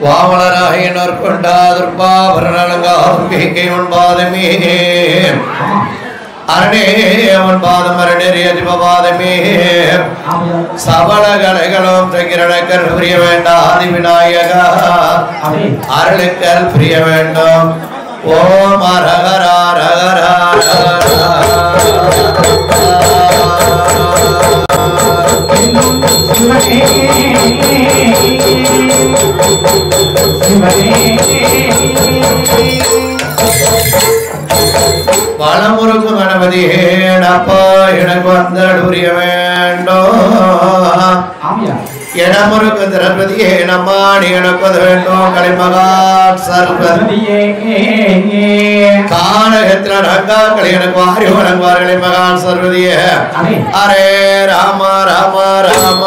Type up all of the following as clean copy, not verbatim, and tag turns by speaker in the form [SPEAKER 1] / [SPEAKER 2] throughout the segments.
[SPEAKER 1] வாமலராயினர் கொண்டாதுர்பாபரணங்காம் பாதமே அரணே அவன் பாதம் அரணே அதிபபாதமே சபல கலைகளும் கிரணக்கர் பிரிய வேண்டாம் ஆதி விநாயகா அருளுக்கல் பிரிய வேண்டும் ஓம் அரகரா ரகரா பலமுறுக்கு கணபதி அப்பா எனக்கு வந்தல் புரிய வேண்டும் எனமுறுக்கு திரபதியே நம்மாடி எனக்கு வேண்டும் கலிமகா சர்வதியே காலகத்திர ரங்காக்கள் எனக்கு வாரி வழங்குவார் கலிமகா சர்வதியே அரே ராம ராம ராம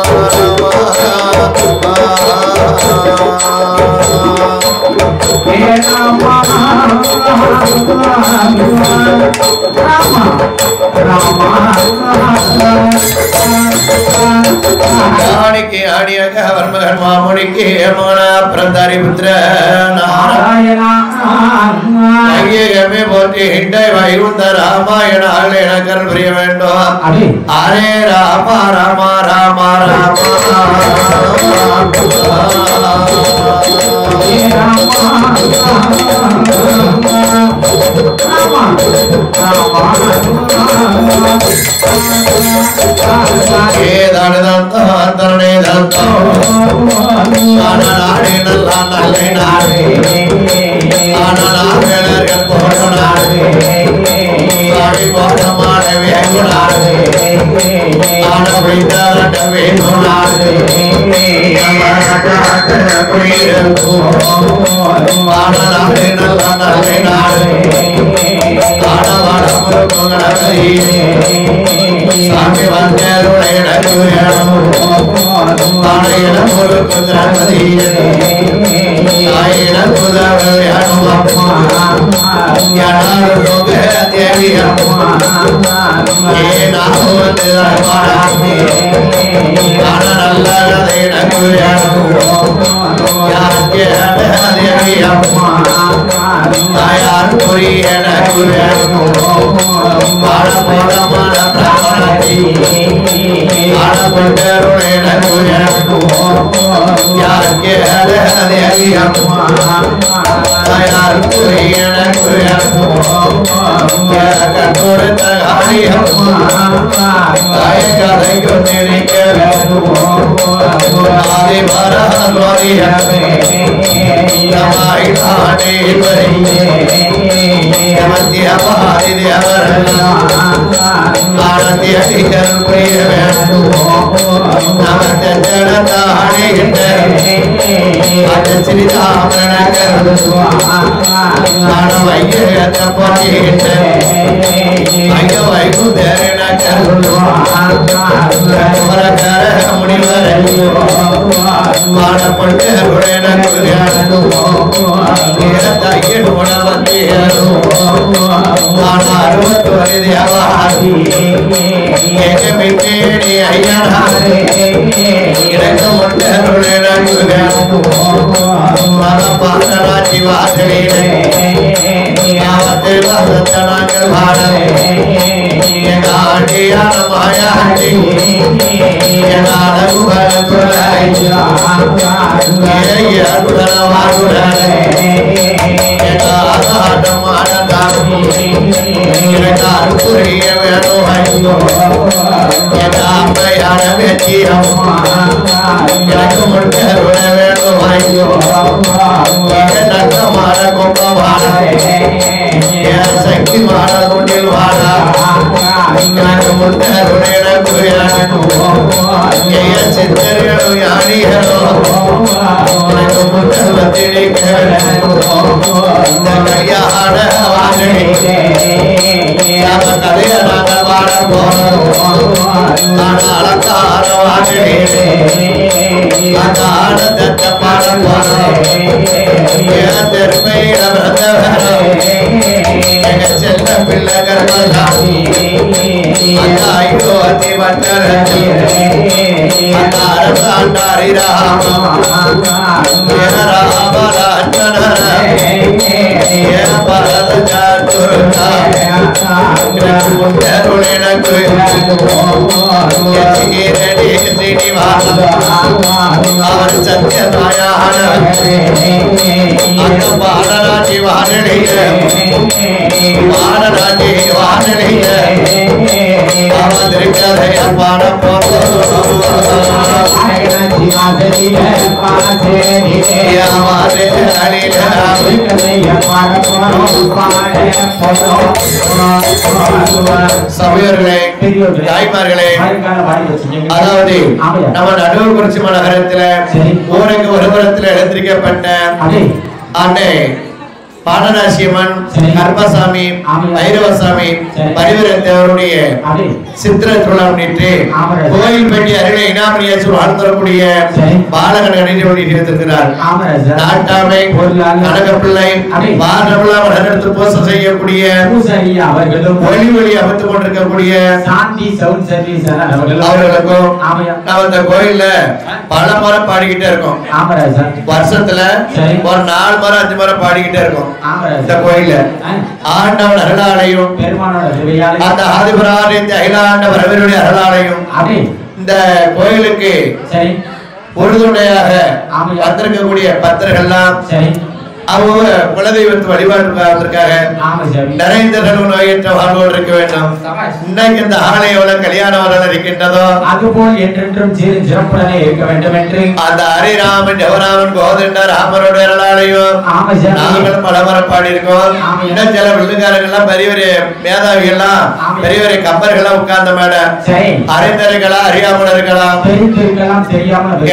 [SPEAKER 1] ராணிக்கு ஆடியாக வர்மகன் மாமுனிக்கு மகன பிரந்தாரி புத்திர நாராயணமே போற்றி ஹிண்டை வைகுந்த ராமாயண எனக்கல் புரிய வேண்டும் அரே ராம ராம ராம ராம சக்தி மாடமுண்டில் வாடா சித்தர்களும் யானிகளும் கல்யாண வாழி கதைய நாங்கள் வாழ போறோம் அலங்கார வாழி ஆனந்தத்தை பாட போறோம் பெருமையில பிறந்தவரும் எங்க செல்ல பிள்ளை கர்மசாமி ஐயோ அதி வட்டரசி அரசாண்டாரி ராம பரத சாத்துருதா அவர் சத்யநாராயண பாடராஜி வானலிய வானராஜி வானலிய அவதரிக்கதைய பாட சபையோர்களே தாய்மார்களே, அதாவது நம்ம நடுவுக்குறிச்சி மாநகரத்துல ஊருக்கு ஒரு புறத்துல எழுந்திருக்கப்பட்ட அன்னை பாடராசியம்மன் கர்மசாமி ஐரவசாமி பரிவரத்தவருடைய சித்திர திருவிழா முன்னிட்டு கோயில்பட்டி அருகே இனாமணியாச்சு வாழ்த்தரக்கூடிய பாலகன் இருக்கிறார். நாட்டாமை கனகப்பிள்ளை பாரவிழா வளர்த்து போசம் செய்யக்கூடிய ஒளி ஒளி அமைத்துக் கொண்டிருக்கக்கூடிய அவர்களுக்கும் நம்ம இந்த கோயில்ல பல முறை பாடிக்கிட்டே இருக்கோம். வருஷத்துல ஒரு 4 முறை 5 முறை பாடிக்கிட்டே இருக்கோம். இந்த கோயில ஆண்டவன் அருளாலையும் அந்த ஆதிபுராணித்த அகிலாண்டவர் அவருடைய அருளாலையும் இந்த கோயிலுக்கு உறுதுணையாக வந்திருக்கக்கூடிய பக்தர்கள்லாம் அவங்க குலதெய்வத்து வழிபாட்டுக்காக நிறைந்த நோயற்ற வாழ்வோடு இருக்க வேண்டும். இன்னைக்கு இந்த ஆலயோட கல்யாண வரல இருக்கின்றதோ
[SPEAKER 2] அதுபோல் என்றென்றும் சிறப்புடனே இருக்க வேண்டும் என்று
[SPEAKER 1] அந்த ஹரிராமன் ஜெவராமன் கோதண்ட ராமரோட அருளாலையும் நாங்களும் பலமுறை பாடி இருக்கோம். இன்னும் சில விழுதுகாரங்கள்லாம் பெரிய பெரிய மேதாவிகள்லாம் பெரிய பெரிய கப்பர்கள்லாம் உட்கார்ந்த மேடம் அறிந்தர்களா அறியாமல் இருக்கலாம்.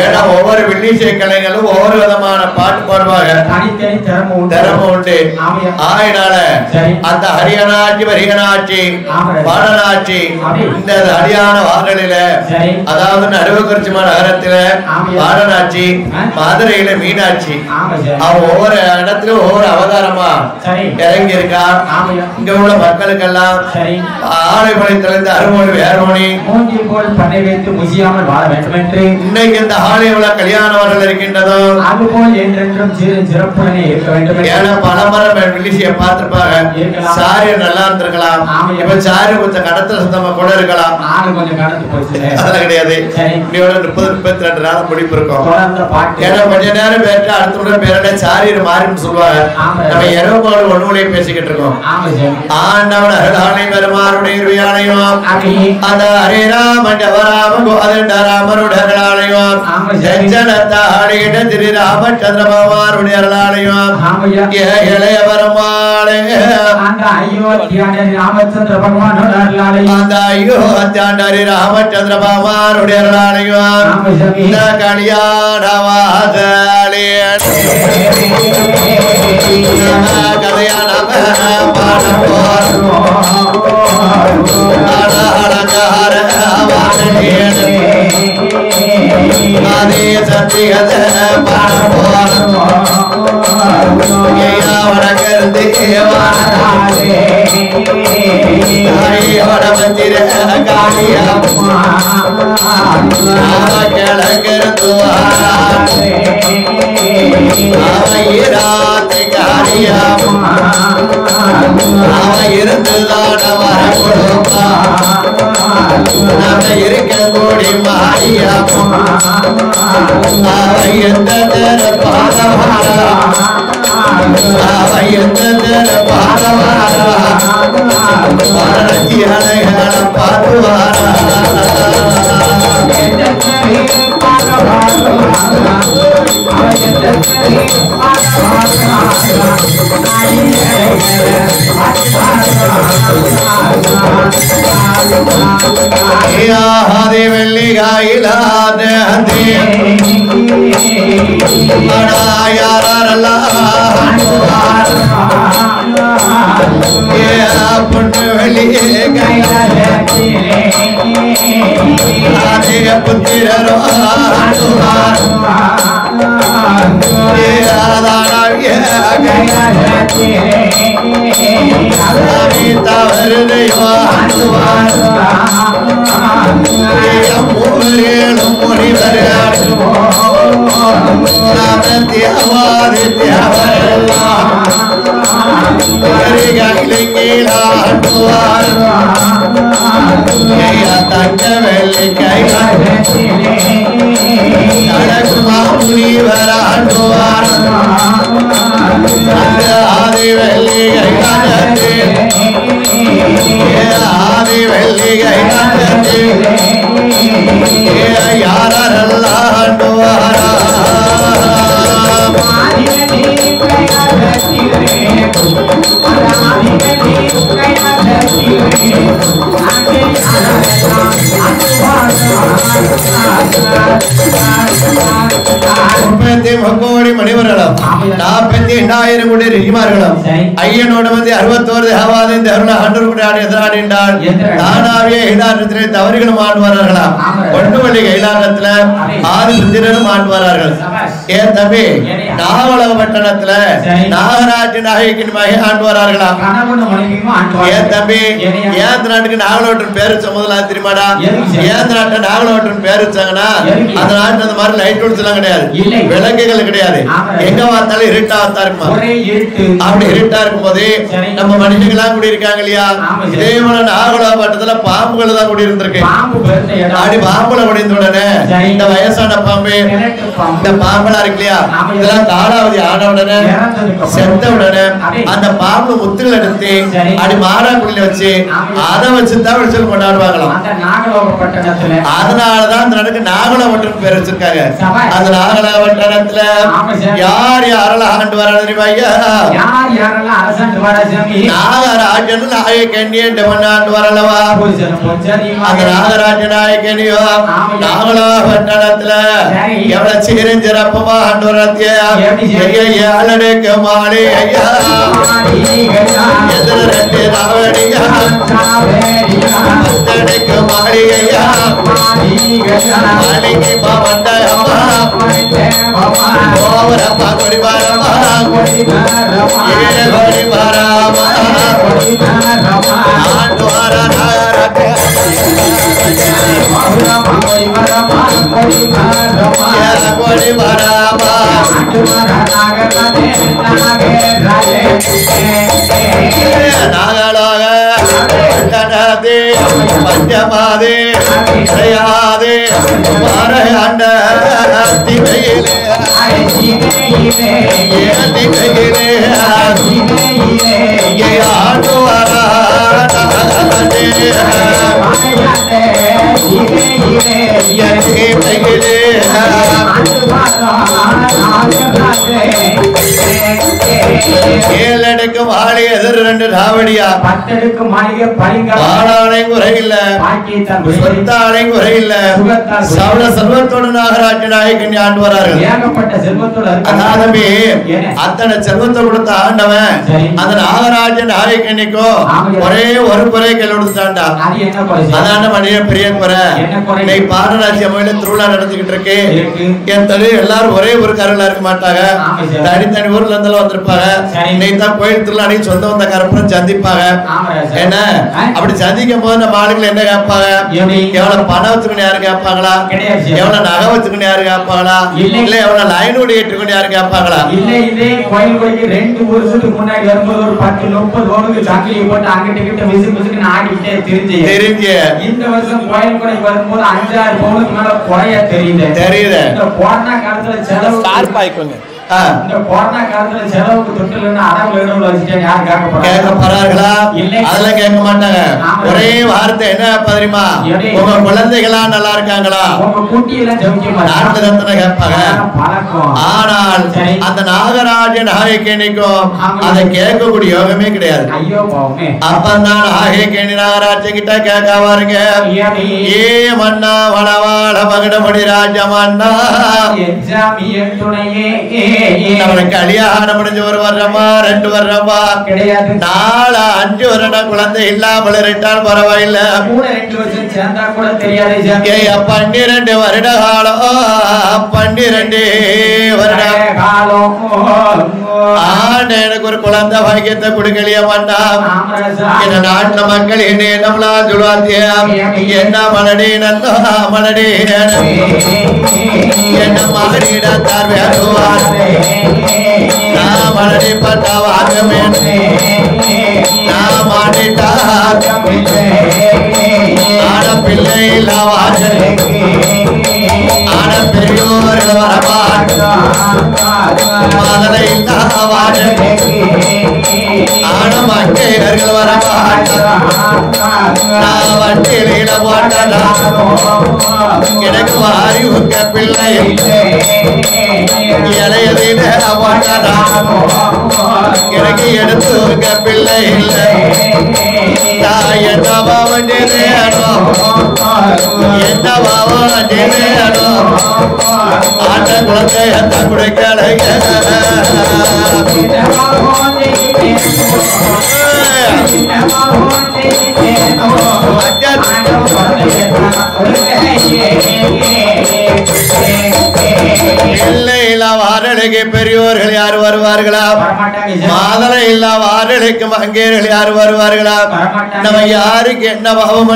[SPEAKER 1] ஏன்னா ஒவ்வொரு வெள்ளிசை கலைகளும் ஒவ்வொரு விதமான பாட்டு பாடுவாங்க. திறமை உண்டு. ஆயினால அந்த ஹரியானாட்சி வரிகனாட்சி பாடனாட்சி இந்த ஹரியான வாகனில அதாவது நடுவுக்குறிச்சி மாநகரத்தில பாடனாட்சி மதுரையில மீனாட்சி அவன் ஒவ்வொரு இடத்திலும் ஒவ்வொரு அவதாரமா இறங்கி இருக்கா. இங்க உள்ள மக்களுக்கெல்லாம் ஆலைமொழி திறந்த அருமொழி வேறுமொழி
[SPEAKER 2] பண்ணை வைத்து முசியாமல் வாழ வேண்டும் என்று
[SPEAKER 1] இன்னைக்கு இந்த ஆலய கல்யாண வரல் இருக்கின்றதோ
[SPEAKER 2] அதுபோல் என்றென்றும் சிறப்புடனே
[SPEAKER 1] பலமரம் வில்லிசிய பார்த்திருப்பாங்க. சாரி நல்லா இருந்திருக்கலாம். இப்ப சாரி கொஞ்சம் கடத்துல சுத்தமா கூட இருக்கலாம். அதெல்லாம் கிடையாது. 30-32 நாள் முடிப்பு இருக்கும். ஏன்னா கொஞ்ச நேரம் பேட்டு அடுத்த முறை பேர சாரி மாறின்னு சொல்லுவாங்க. நம்ம இரவு ஒண்ணுலயே பேசிக்கிட்டு இருக்கோம். ஆண்டவன் அருளானை பெருமாறுடைய ஆலயம் அந்த ஹரிராமன் ஜெவராமன் கோதண்ட ராமருடைய அருளாலயம் செஞ்சனத்தாடியிட திரு ராமச்சந்திரபாமாருடைய அருளாலயம் இளைய பெருமாளே
[SPEAKER 2] அந்த அயோத்தியாண்டரி ராமச்சந்திர பகவானோட அருளாலயம்
[SPEAKER 1] அந்த அயோத்தியாண்டரி ராமச்சந்திர பகவானுடைய அருளாலயம் இந்த கல்யாண வாசலே கதையான அதே சத்தியத வடக்கருந்து மந்திர காளியா கிழக்கருந்து ராத்தை காளியா இருந்துதான் வர கொடுப்பா இருக்க கூடி மாறியா எந்த பாதவாரா எந்த பாதவாரா பாதுவாரா ஆதி வெள்ளிகாயிலாத பொண்ணு வெளியே புத்திரோ தவறுதையோ மூவர்களும் முனிவர்கள் தியாவாதி தியாவரெல்லாம் தங்க வெள்ளி கை முனிவராண்டுவார் ஆதி வெள்ளி ஆதி வெள்ளி யாரெல்லாம் ஆண்டுவாரா கோடி மணிவர்களும் 48,000 கோடி ரிஷிமார்களும் ஐயனோடு வந்து 61 தேவாலயம் தேவர்கள் ஆண்டவர் எதிராடினார் தானாவிய கைலாசத்திலே தவறுகளும் ஆண்டுவார்களாம் பொன்னுவள்ளி கைலாசத்துல ஆதி புத்திரரும் ஆண்டுவார்கள் ஏன் தம்பி நாவலக பட்டணத்துல நாகராஜ நாயகின் மகை ஆண்டுவார்களாம் ஏன் தம்பி ஏன் நாட்டுக்கு நாகலோட்டன் பேரு முதல்ல தெரியுமாடா ஏன் நாட்டை நாகலோட்டன் பேரு வச்சாங்கன்னா அந்த நாட்டு அந்த மாதிரி லைட் ஹவுஸ் எல்லாம் கிடையாது விளக்குகள் கிடையாது எங்க பார்த்தாலும் இருட்டா இருக்குமா அப்படி இருட்டா இருக்கும் போது நம்ம மனுஷங்களாம் கூடி இருக்காங்க இல்லையா இதே போல நாகலாபட்டத்துல பாம்புகள் தான் கூடி இருந்திருக்கு அப்படி பாம்புல முடிந்த உடனே இந்த வயசான பாம்பு இந்த பாம்பெல்லாம் இருக்கு இல்லையா இதெல்லாம் காலாவதி ஆன உடனே செத்த உடனே அந்த பாம்பு முத்துகள் எடுத்து அப்படி மாறாக்குள்ள வச்சு அதை வச்சுதான் விழிச்சல் கொண்டாடுவாங்களாம் அதனாலதான் அந்த நாட்டுக்கு நாகலாபட்டம் பேர் வச்சிருக்காங்க அந்த நாகலாபட்டணத்துல யார் யாரெல்லாம் ஆண்டு வர தெரியுமா ஐயா நாகராஜன் நாயக்கண்ணியன் ஆண்டு வரலவா அந்த நாகராஜ நாயக்கனியோ நாகலாபட்டணத்துல எவ்வளவு சீரஞ்சிறப்பமா ஆண்டு வரத்தியா ஏழடைக்க மாலை ஐயா எதிர ரெண்டு ராவடியா பத்தடைக்கு மாலை ஐயா மாளிகை பாவண்ட அம்மா ஓவரப்பா கொடி பாரமா ஏழு கொடி பாராமா ஆண்டு வார நாகராஜ கொடி பாராமா நாகலாக பஞ்சமாதே கிடையாது மறையாண்ட திகையிலே ஆண்டு வரா ஏழடுக்கு மாளிகை எதிர் ரெண்டு ராவடியா 10 மாளிகை பாலானை குறையில்ல சொத்தானை குறையில்ல சவள செல்வத்தோடு நாகராஜ நாயகன் ஆண்டு வரார்கள் ஏகப்பட்ட செல்வத்தோடு அதாதமே அத்தனை செல்வத்தை கொடுத்த ஆண்டவன் அந்த நாகராஜ நாயகனுக்கோ ஒரே ஒரு குறை கொடுத்தாண்டா அதான மனித பெரிய குறை இன்னைக்கு பாரராட்சி அம்மையில திருவிழா நடந்துகிட்டு இருக்கு என் தலைவர் எல்லாரும் ஒரே ஒரு கருளா இருக்க மாட்டாங்க தனித்தனி ஊர்ல இருந்தாலும் வந்திருப்பாங்க இன்னைக்கு தான் கோயில் திருவிழா அன்னைக்கு சொந்த வந்த கருப்பம் சந்திப்பாங்க என்ன அப்படி சந்திக்கும் போது நம்ம ஆளுகள் என்ன கேட்பாங்க எவ்வளவு பணம் வச்சுக்கணும் யாரு கேட்பாங்களா எவ்வளவு நகை வச்சுக்கணும் யாரு கேட்பாங்களா இல்ல எவ்வளவு லைன் ஓடி ஏற்றுக்கணும் யாரு கேட்பாங்களா
[SPEAKER 2] இல்ல இதே கோயில் கோயிலுக்கு 2 வருஷத்துக்கு முன்னாடி வரும்போது ஒரு 10-30 ஓடுக்கு சாக்கிலி போட்டு அங்கிட்ட கிட்ட விசு விசுக்கு ஆடிக்கிட்டே தெரிஞ்சு இந்த வருஷம் கோயில் கோயில் வரும்போது 5-6 பவுனுக்கு மேல குறைய தெரியுது இந்த கொரோனா காலத்துல செலவு இந்த கொரோனா காலத்துல செலவுக்கு தொட்டில்னா அடவுல இடவுல வச்சுட்டேன் யார்
[SPEAKER 1] கேட்க போறார்களா? அதெல்லாம் கேட்க மாட்டாங்க. ஒரே வார்த்தை என்ன தெரியுமா? உங்க குழந்தைகளா நல்லா இருக்காங்களா?
[SPEAKER 2] உங்க குட்டியெல்லாம் ஜெபிக்க
[SPEAKER 1] நாட்டு ரத்ன கேட்பாங்க. ஆனால் அந்த நாகராஜ நாயகனிக்கும் அதை கேட்கக்கூடிய யோகமே கிடையாது. அப்பந்தான் நாயகனி நாகராஜ கிட்ட கேட்க பாருங்க. ஏ மன்னா வளவாள மகடமணி ராஜமன்னா நம்மளுக்கு கல்யாணம் முடிஞ்சு 1 வருஷமா 2 வருஷமா கிடையாது, 4 5 வருடம் குழந்தை இல்லாமல் இருந்தால் பரவாயில்ல.
[SPEAKER 2] 2 வருஷம் சேர்ந்தா கூட தெரியாது.
[SPEAKER 1] 12 வருட காலம் 12 வருட காலம் எனக்கு ஒரு குழந்தை பாக்கியத்தை கொடுக்கலையா மன்னா? இந்த நாட்டு மக்கள் என்னம்லாம் சொல்லுவாங்க, என்ன மலடி நல்லா மலடி என்ன மாறிடாத்தார் வேறுவார் நான் மலடி பட்டா வாங்கமே நான் மாட்டிட்டார் ஆன பிள்ளை இல்ல ஆன பெரியோர்கள் வரமாட்டலை இல்ல ஆன மங்கையர்கள் வரமாட்டான் வண்டியில போட்டா எனக்கு வாரி உங்க பிள்ளை இளையதில போட்டா எனக்கு எடுத்து உங்க பிள்ளை இல்லை என்ன பாவம் என்ன பாவம் ஆட்ட குழந்தை அந்த குடைக்கலைங்க வாரலைக்கு பெரியோர்கள் யார் வருவார்களா? மாதலை இல்லா வாரலைக்கு மங்கையர்கள் யார் வருவார்களா? நம்ம யாருக்கு என்ன பாவம்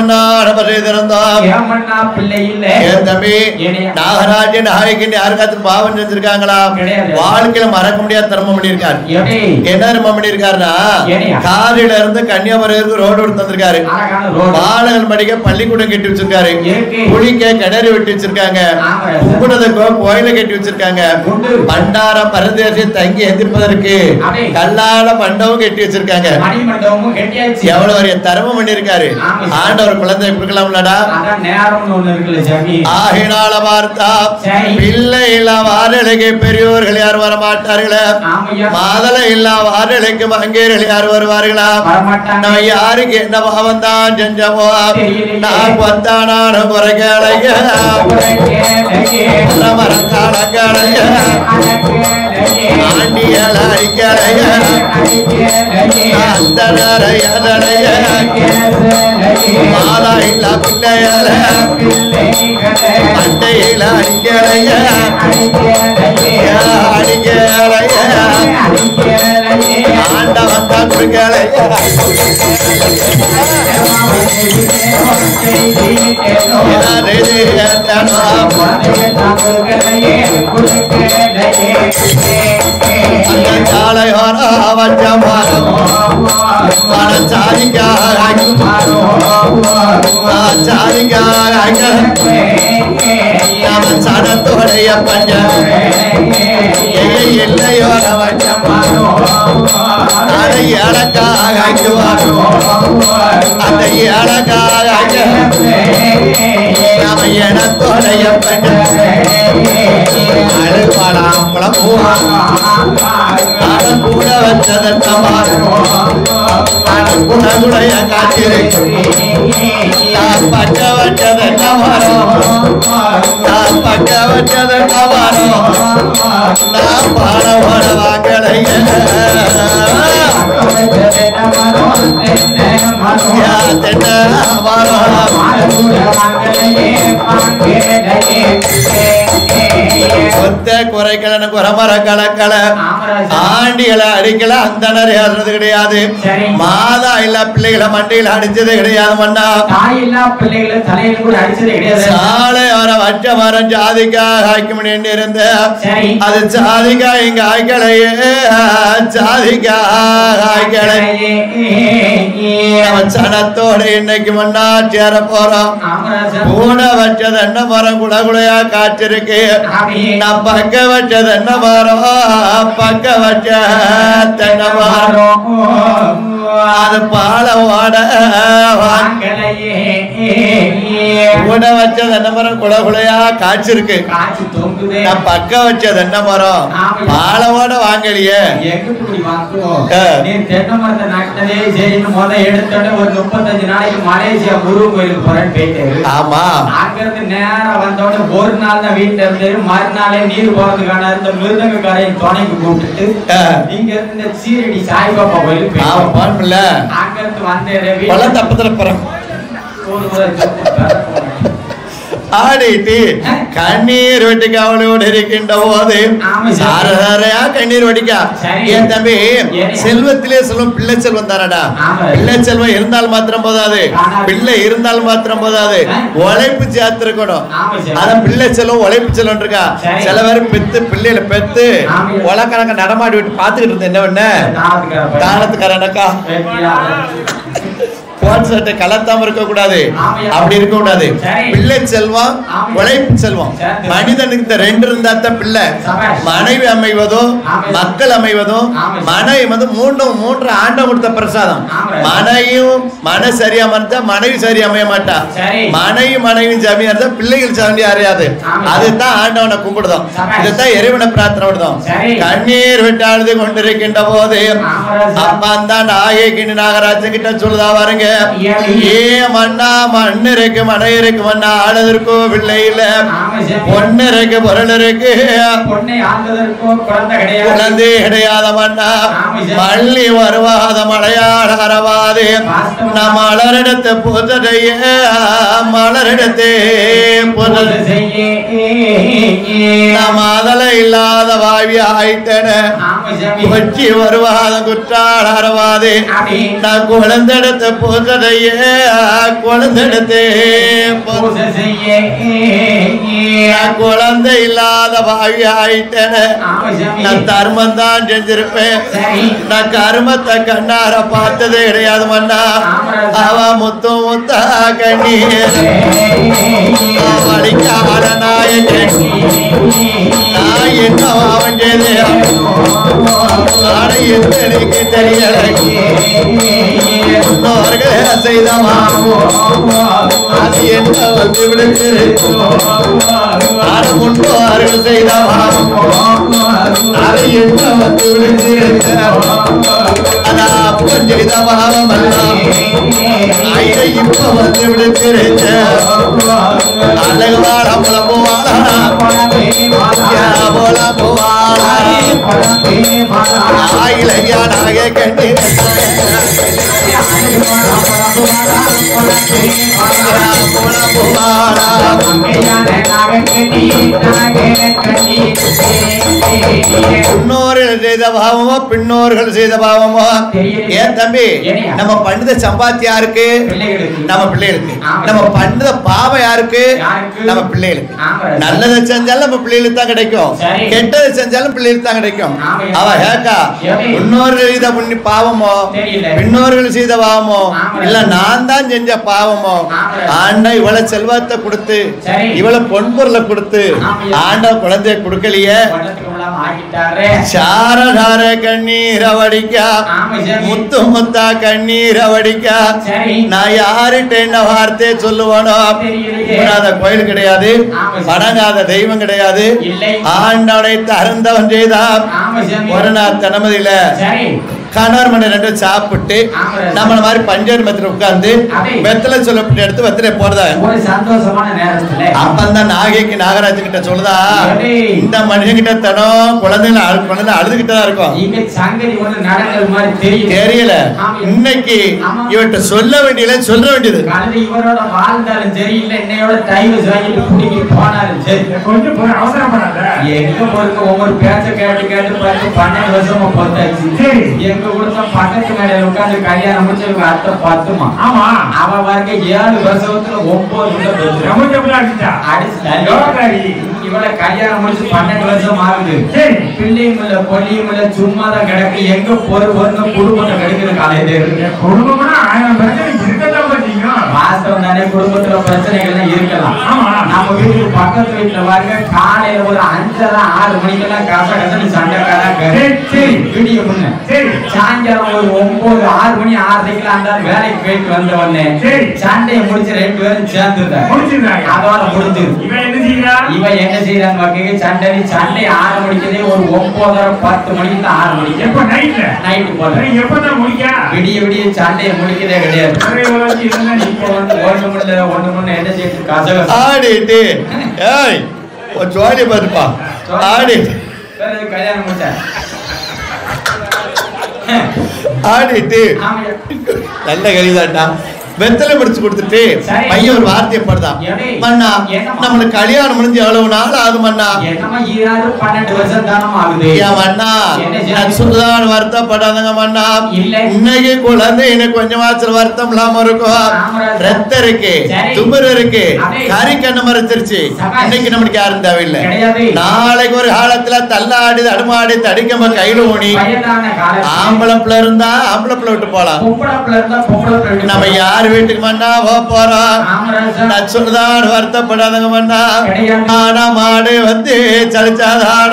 [SPEAKER 1] நம்ம செய்திருந்தோம்? என் தம்பி நாகராஜன் நாயகன் யாருக்காவது பாவம் செஞ்சிருக்காங்களா? வாழ்க்கையில மறக்க முடியாத தர்மம் பண்ணிருக்காரு. என்ன தர்மம் பண்ணிருக்காருன்னா, காலையில இருந்து கன்னியாகுமரிக்கு ரோடு எடுத்து வந்திருக்காரு. பாலகன் படிக்க பள்ளிக்கூடம் கட்டி வச்சிருக்காரு. குளிக்க கிணறு வெட்டி வச்சிருக்காங்க. கும்பிடுறதுக்கு கோயில கட்டி வச்சிருக்காங்க. பண்டார பரதேசி தங்கி எதிர்ப்பதற்கு கல்லால மண்டபம் கட்டி வச்சிருக்காங்க. எவ்வளவு பெரிய தர்மம் பண்ணிருக்காரு. ஆண்டவர் குழந்தை கொடுக்கலாம்லடா? ஆகினால பார்த்தா பிள்ளை இல்லா வாரலைக்கு பெரியோர்கள் யார் வரமாட்டார்களா? மாதலை இல்லா வாரலைக்கு மங்கையர்கள் யார் வருவார்களா? நம்ம யாருக்கு என்ன பாவம் தான் செஞ்சமோ நான் கொத்தானான குறைகளைய மரக்காலங்களைய ஆண்டியல அடிக்கலைய அந்தனரைய மாதா இல்லா பிள்ளையல அண்டையில அடிக்கலைய அடிக்கலைய ஆண்டவன் தான் கொடுக்கலைய சனத்தோடைய பஞ்ச இல்லையோ அதை ஏழக்காக அந்த ஏழக்காக நாம எனத்தோடைய பஞ்ச அழுவாளாம்பளம் கூட வச்சதன் குணகுடைய காட்சியிருக்கு பச்ச வச்சதன் பச்ச வச்சதன் நான் பாட ஓட வாங்கலைய குறைக்கல குறமர கலக்கல ஆண்டிகளை அடிக்கல அந்தனர் ஏறது கிடையாது. மாதா இல்ல பிள்ளைகளை மண்டையில அடிச்சது கிடையாது. மண்ணா சாலை வர வச்ச மரம் ஜாதிக்காக ஆய்க்க முடியும் இருந்த அது ஜாதிக்கா இங்க ஆய்க்கலையே ஜாதிக்காக ஆய்க்கலை நம்ம சனத்தோட இன்னைக்கு முன்னா சேர போறோம். கூட வச்சது என்ன மரம் குடகுடையா காய்ச்சிருக்கு. நான் பக்க வச்சது என்ன மரம் பக்க வச்ச தென்னை மரம் அது பால ஓட கூட வச்சது என்ன மரம் குடகுடையா காய்ச்சிருக்கு. நான் பக்க வச்சது என்ன மரம் பால ஓட வாங்கலையே.
[SPEAKER 2] தென்னை மரத்தை நட்டதே சரின்னு எடுத்தோட ஒரு 35 நாளைக்கு மலேசியா முருகன் கோயிலுக்கு போறேன்னு போயிட்டாரு. ஆமா, அங்கிருந்து நேரம் வந்தோட ஒரு நாள் தான் வீட்டுல இருந்தாரு. மறுநாளே நீர் போறதுக்கான இந்த மிருதங்கக்காரையும் துணைக்கு கூப்பிட்டு இங்க இருந்து இந்த சீரடி சாய்பாபா கோயிலுக்கு போயிட்டு அங்கிருந்து வந்தேன் தப்பத்துல போறேன். ஆடிட்டு கண்ணீர் வெட்டிக்க அவளோடு இருக்கின்ற போது சாரசாரையா கண்ணீர் வெட்டிக்கா. என் தம்பி செல்வத்திலே செல்வம் பிள்ளை செல்வம் தானடா. பிள்ளை செல்வம் இருந்தால் மாத்திரம் போதாது, பிள்ளை இருந்தால் மாத்திரம் போதாது, உழைப்பு சேர்த்து இருக்கணும். அதான் பிள்ளை செல்வம் உழைப்பு செல்வம் இருக்கா. சில பேர் பெத்து பிள்ளைகளை பெத்து உலகணக்க நடமாடி விட்டு பாத்துக்கிட்டு இருந்த என்ன பண்ண தானத்துக்காரனக்கா சட்டை கலத்தாம இருக்க கூடாது. அப்படி இருக்க கூடாது. பிள்ளை செல்வம் உழைப்பு செல்வம். மனிதனுக்கு இந்த ரெண்டு இருந்தா தான் பிள்ளை. மனைவி அமைவதோ மக்கள் அமைவதோ மனைவி வந்து மூன்று ஆண்டம் கொடுத்த பிரசாதம். மனைவியும் மன சரியா இருந்தா மனைவி சரி அமைய மாட்டா. மனைவி ஜாமியா இருந்தா பிள்ளைகள் சாமி அறியாது. அதுதான் ஆண்டவனை கும்பிடுதோம். இதுதான் இறைவனை பிரார்த்தனை விடுதோம். கண்ணீர் விட்டு அழுது கொண்டிருக்கின்ற போது அப்பா தான் நாயகினி நாகராஜன் கிட்ட சொல்லுதா பாருங்க. ஏ மண்ணா மண் இருக்கு மனை இருக்கு மண்ணா ஆனதற்கோ பிள்ளை இல்ல. பொண்ணு இருக்கு பொருள் இருக்கு குழந்தை கிடையாத மண்ணா. மல்லி வருவாத மலையாட அறவாது நம் மலரிடத்து புதைய மலரிடத்தே புதல் நம் அதல இல்லாத வாவி ஆயிட்டன கொச்சி வருவாத குற்றாட அறவாது நான் குழந்தைடத்து புதைய குழந்தைடத்தே குழந்தை இல்லாத வாவி ஆயிட்டன. நான் தர்மம் தான் செஞ்சிருப்பேன். நான் கர்மத்தை கண்ணார பார்த்ததே கிடையாது மண்ணா. அவ முத்து முத்தா கண்ணீர் வலிக்காத நாயகன் நான் என்ன அவன் செய்து தெரியல. செய்தவா அது என்ன வந்து விடுத்து முன்னோர்கள் செய்தவா அது என்ன வந்து விடுத்து அப்பன் செய்த பாவம் எல்லாம் இப்ப வந்து விடுத்து அழகு வாழ போவாளா போல போவாளா ஆயிலையானாக கண்டு முன்னோர்கள் செய்த பாவமோ பின்னோர்கள் செய்த பாவமோ. ஏன் தம்பி நம்ம பண்ணத சம்பாத்தி யாருக்கு? நம்ம பிள்ளைகளுக்கு. நம்ம பண்ணத பாவம் யாருக்கு? நம்ம பிள்ளைகளுக்கு. நல்லதை செஞ்சாலும் நம்ம பிள்ளைகளுக்கு தான் கிடைக்கும், கெட்டதை செஞ்சாலும் பிள்ளைகளுக்கு தான் கிடைக்கும். அவ கேக்கா முன்னோர்கள் செய்த புண்ணி பாவமோ பின்னோர்கள் செய்த பாவமோ இல்ல நான் தான் செஞ்ச பாவமோ? ஆண்டா இவ்வளவு செல்வத்தை கொடுத்து இவ்வளவு பொன்பொருளை கொடுத்து ஆண்டா குழந்தைய கொடுக்கலையே. சாரசார கண்ணீர வடிக்கா முத்து முத்தா கண்ணீர வடிக்கா. நான் யாருகிட்ட என்ன வார்த்தை சொல்லுவானோ? கோயில் கிடையாது, வணங்காத தெய்வம் கிடையாது. ஆண்டவனை தருந்தவன் செய்தான் ஒரு நாள் தனமதியில கணவர் மணி 2 சாப்பிட்டு நம்மள மாதிரி பஞ்சர்மத்துல உட்கார்ந்து வெத்தலை சொல்லப்பட்ட எடுத்து வெத்தலை போடுதா. அப்பந்தான் நாகைக்கு நாகராஜன் கிட்ட சொல்லுதா, இந்த மனுஷன் கிட்ட தனம் குழந்தை அழுதுகிட்டதான் இருக்கும். தெரியல இன்னைக்கு இவட்ட சொல்ல வேண்டியல சொல்ல வேண்டியது. இவரோட வாழ்ந்தாலும் சரி இல்ல என்னையோட டைம் கொஞ்சம் அவசரப்படாத. எங்க போறது ஒவ்வொரு பேச்ச கேட்டு கேட்டு பார்த்து 12 வருஷமா பார்த்தாச்சு. எங்க கொடுத்த பக்கத்து மேடையில உட்காந்து கல்யாணம் முடிச்சு அத்தை 10மா. ஆமா அவ வரைக்கும் 7 வருஷத்துல 9 அடிச்சுட்டா.
[SPEAKER 3] இவளை கல்யாணம் முடிச்சு 12 வருஷம் ஆகுது. பிள்ளையும் இல்ல பொல்லியும் இல்ல சும்மாதான் கிடக்கு. எங்க பொறுப்பு குடும்பத்தை கெடுக்கிற காலையில இருக்கு.
[SPEAKER 4] குடும்பம்னா 1000 பிரச்சனை இருக்கதான் பாத்தீங்க.
[SPEAKER 3] வாஸ்தவம் தானே, குடும்பத்துல பிரச்சனைகள் இருக்கலாம். நம்ம வீட்டுக்கு பக்கத்து வீட்டுல பாருங்க, காலையில ஒரு 5:30 6 மணிக்கெல்லாம் கசகசன்னு சண்டைக்காரா வீடியோ பண்ணு. சாயங்காலம் ஒரு 9 6 மணி 6:30 அந்த வேலைக்கு போயிட்டு வந்த உடனே சண்டையை முடிச்சு 2 பேரும் சேர்ந்துட்டாங்க. அதோட முடிஞ்சு இவன் என்ன செய்யறான்னு பாக்க சண்டை ஆரம்பிக்கிறதே ஒரு 9:30 10 மணிக்கு தான் ஆரம்பிக்கும். எப்ப நைட்டு போல எப்பதான் முடிக்க விடிய விடிய சண்டையை முடிக்கிறதே கிடையாது. இப்ப வந்து ஒண்ணு மணி என்ன செய்யுது கசகசம்
[SPEAKER 2] ஆடிட்டு ஏய் ஒரு ஜோடி பாருப்பா ஆடிட்டு
[SPEAKER 3] கல்யாணம் முடிச்சா
[SPEAKER 2] ஆடிட்டு நல்ல கழிதாண்டா வெத்தலை முடிச்சு கொடுத்துட்டு பையன் ஒரு வார்த்தையை படுதான், மண்ணா நம்மளுக்கு கல்யாணம் முடிஞ்சு எவ்வளவு நாள் ஆகுது மண்ணா?
[SPEAKER 3] 12 வருஷம் தானமா ஆகுது.
[SPEAKER 2] ஏன் மண்ணா சொல்லுதான் வருத்தப்படாதங்க மண்ணா, இன்னைக்கு குழந்தை எனக்கு கொஞ்சமாச்சும் வருத்தம் இல்லாம இருக்கும். ரத்தம் இருக்கு, தும்புரு இருக்கு, கறி கண்ணு மறைச்சிருச்சு. இன்னைக்கு நம்மளுக்கு யாரும் தேவையில்லை. நாளைக்கு ஒரு காலத்துல தள்ளாடி தடுமாடி தடிக்கம கையில ஊனி ஆம்பளை பிள்ளை இருந்தா ஆம்பளை பிள்ளை விட்டு போலாம். நம்ம யார் வீட்டுக்கு மண்ணா போறோம்? சொல்லுதான் வருத்தப்படாதங்க மண்ணா. ஆனா மாடு வந்து சலிச்சாதான்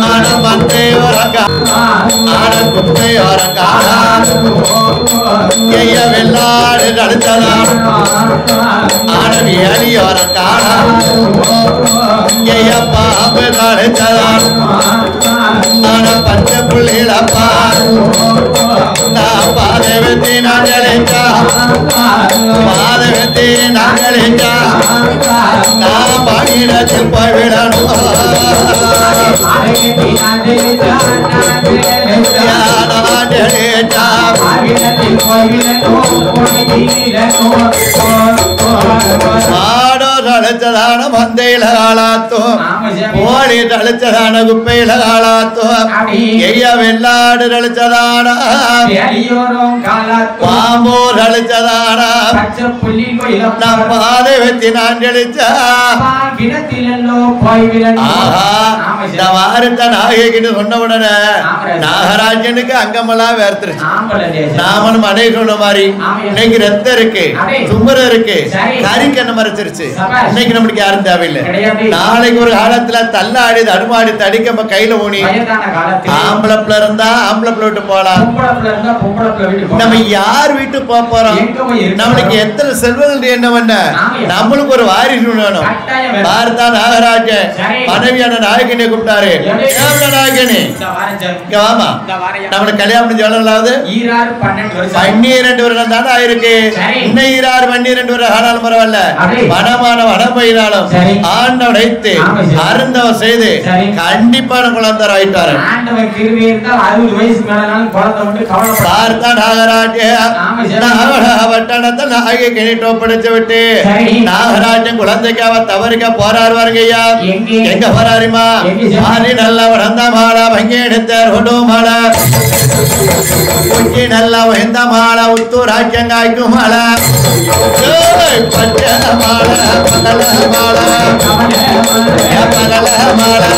[SPEAKER 2] ஆனா மந்தை ஓரங்கா ஆனா குப்பை ஓரங்கா ஐயா வெள்ளாடு நடிச்சதான் ஆனா வேலி ஓரங்கா ஐயா பாம்பு நடிச்சதான் ஆனா பச்சை புள்ளிலப்பா நான் பாதவத்தி நாங்களைச்சா பாதவத்தி நாங்களைச்சா நான் பாடிடத்தில் போய்விடணும். மாடோ தழைச்சதான மந்தையில காலாத்தும் கோழி தழைச்சதான குப்பையில காலாத்தும் ஐயா வெள்ளாடு தழைச்சதான பாம்போ தழைச்சதான நான் பாதை வச்சு நான் தெளிச்சா வாரத்த நாயகின்னு சொன்ன உடனே நாகராஜனுக்கு அங்கமெல்லாம் வேர்த்துருச்சு. நாமனும் மனை சொன்ன மாதிரி இன்னைக்கு ரத்தம் இருக்கு, தும்பரம் இருக்கு, கறி கண்ண மறைச்சிருச்சு. இன்னைக்கு நம்மளுக்கு யாரும் தேவையில்லை. நாளைக்கு ஒரு காலத்துல தள்ளாடி தடுமாடி தடிக்க கையில ஊனி ஆம்பளை பிள்ளை இருந்தா ஆம்பளை பிள்ளை விட்டு போலாம். நம்ம யார் வீட்டு போறோம்? நம்மளுக்கு எத்தனை செல்வங்கள் என்ன பண்ண நம்மளுக்கு ஒரு வாரிசு வேணும். பார்த்தா நாகராஜன் மனைவியான நாயகனை கூப்பிட்டாரு. நாயகனே வாமா, நம்மளுக்கு கல்யாணம் எவ்வளவு 12 வருடம் தானே ஆயிருக்கு. இன்னும் 12 வருடம் ஆனாலும் பரவாயில்ல. வனமான வனம் போயினாலும் ஆண்ட உடைத்து அருந்தவ செய்து கண்டிப்பான குழந்தை ஆயிட்டாரு. பார்த்தா நாகராஜ நாயகனை டோப்படிச்சு விட்டு நாகராஜன் குழந்தைக்கு அவ தவறுக்க போறாரு வருங்கய்யா. எங்க போறாருமா? மாறி நல்ல வளர்ந்த மாலை பங்கி எடுத்தார் கொண்டு மாலை உச்சி நல்ல உயர்ந்த மாலை உத்து ராஜ்யங்காய்க்கும் மாலை பச்சை மாலை பகல மாலை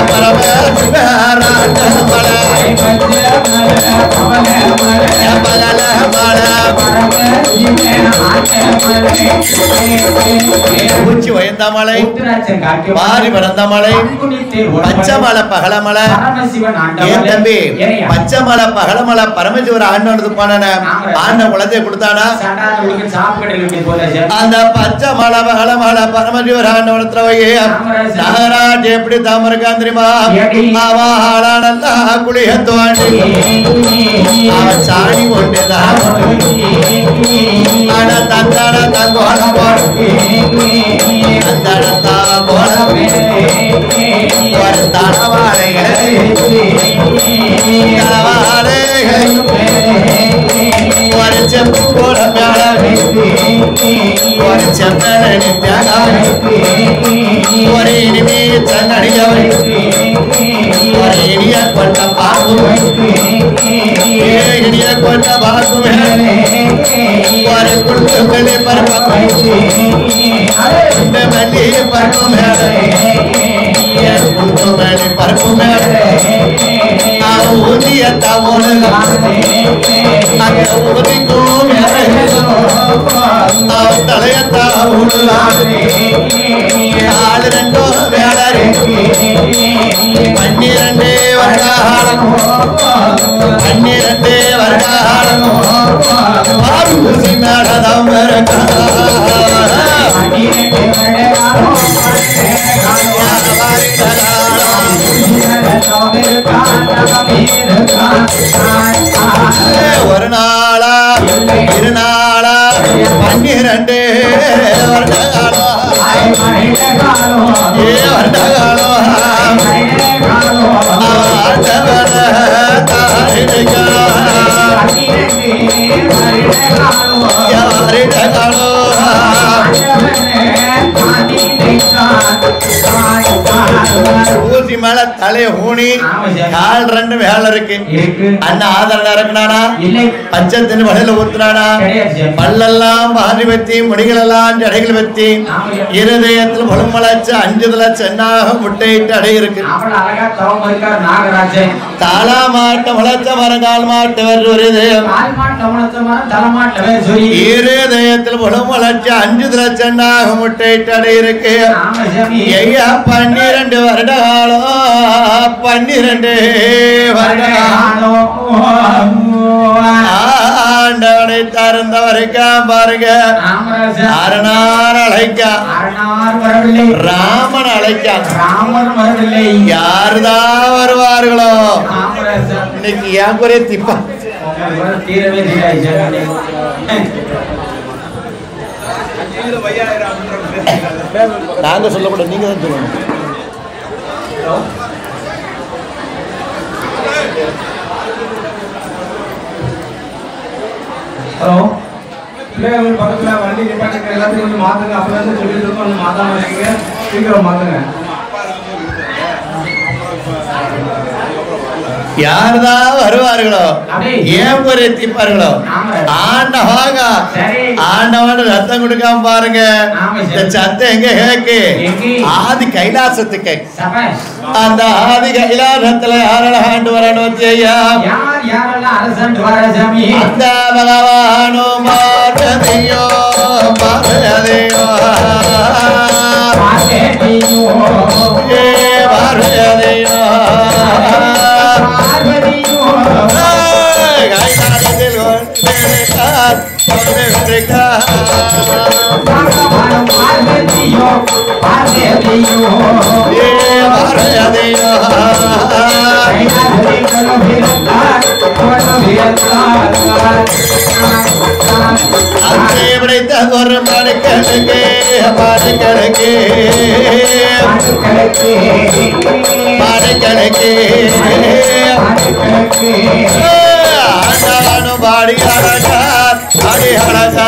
[SPEAKER 2] பகல மாலை உச்சி உயர்ந்த மலை மாறி வளர்ந்த மலை பச்சை மலை பகல மலை. ஏன் தம்பி பச்சை மலை பகல மலை பரமசிவர ஆண்டவனுக்கு போன ஆண்ட குழந்தைய கொடுத்தானா? அந்த பச்சை மலை பகல மலை பரமசிவர ஆண்டவனத்துல நாகராஜ் எப்படி தாமரக்கான் தெரியுமா? அவன் ஆளா நல்லா குளிய தோண்டி அவன் சாணி கொண்டுதான் தந்தான தங்கோல ஒரு தனவாடைகள் ஒரு செப்பு போல மேல ஒரு செம்மணி ஒரு இனிமே சங்கடியவை ஒரு இனிய கொண்ட பாகுமே இனிய கொண்ட பாகுமே ஒரு குடும்பங்களே பரப்ப மல்லி பருப்பு மேலே மேலே பருப்பு மேலே ஊதியத்தா அந்த ஊதிக்கும் தலையத்தா ஆளு ரெண்டோ வேலை 12 வருடம் 12 வருடம் ஊசி மேலதான் ஒரு நாளா 2 நாளா 12 ஊசி மேல தலைய ஊனி கால் 2 வேலை இருக்கு அண்ணன் ஆதரவு இறக்குனானா பச்சத்தின் வலையில ஊத்துனானா பல்லெல்லாம் பாதி வத்தி முடிகள் எல்லாம் ஜடைகள் வத்தி இருதயத்தில் முழுமலச்சு 5 லட்சம் என்னாக முட்டையிட்டு அடை இருக்கு தாளா மாட்ட முளைச்ச மரங்கால் மாட்டு இருதயத்தில் முழுமலச்சு 5 லட்சம் என்னாக முட்டையிட்டு அடை இருக்கு ஐயா 12 வருட காலம் 12 வருட ஆண்டவனை தருந்தவரைக்கா பாருங்க அரணார் அழைக்கா ராமன் அழைக்கா யாருதான் வருவார்களோ இன்னைக்கு ஏன் குறைய திப்பா நாங்க சொல்லக்கூடாது நீங்க தான் சொல்லணும்
[SPEAKER 3] ஹலோ பிள்ளைகள் பக்கத்துல வண்டி நிப்பாட்டுக்கு எல்லாத்தையும் கொஞ்சம் மாத்துங்க அப்பதான் சொல்லிட்டு இருக்கோம் கொஞ்சம் மாத்தாம இருக்கீங்க சீக்கிரம் மாத்துங்க
[SPEAKER 2] யாருதான் வருவார்களோ ஏன் ஒரு எத்திப்பார்களோ ஆண்டவாங்க ஆண்டவன் ரத்தம் கொடுக்காம பாருங்க இந்த சத்தம் எங்க கேக்கு ஆதி கைலாசத்துக்கு அந்த ஆதி கைலாசத்துல யாரெல்லாம் ஆண்டு வரணும் ஐயா அந்த பகவானோ பார்வதியோ பார்வதியோ பார்வதியோ ஒரு மணிக்கணக்கு மணிக்கணக்கு மணிக்கணக்கு ஆண்டானு பாடி அழகா பாடி அழகா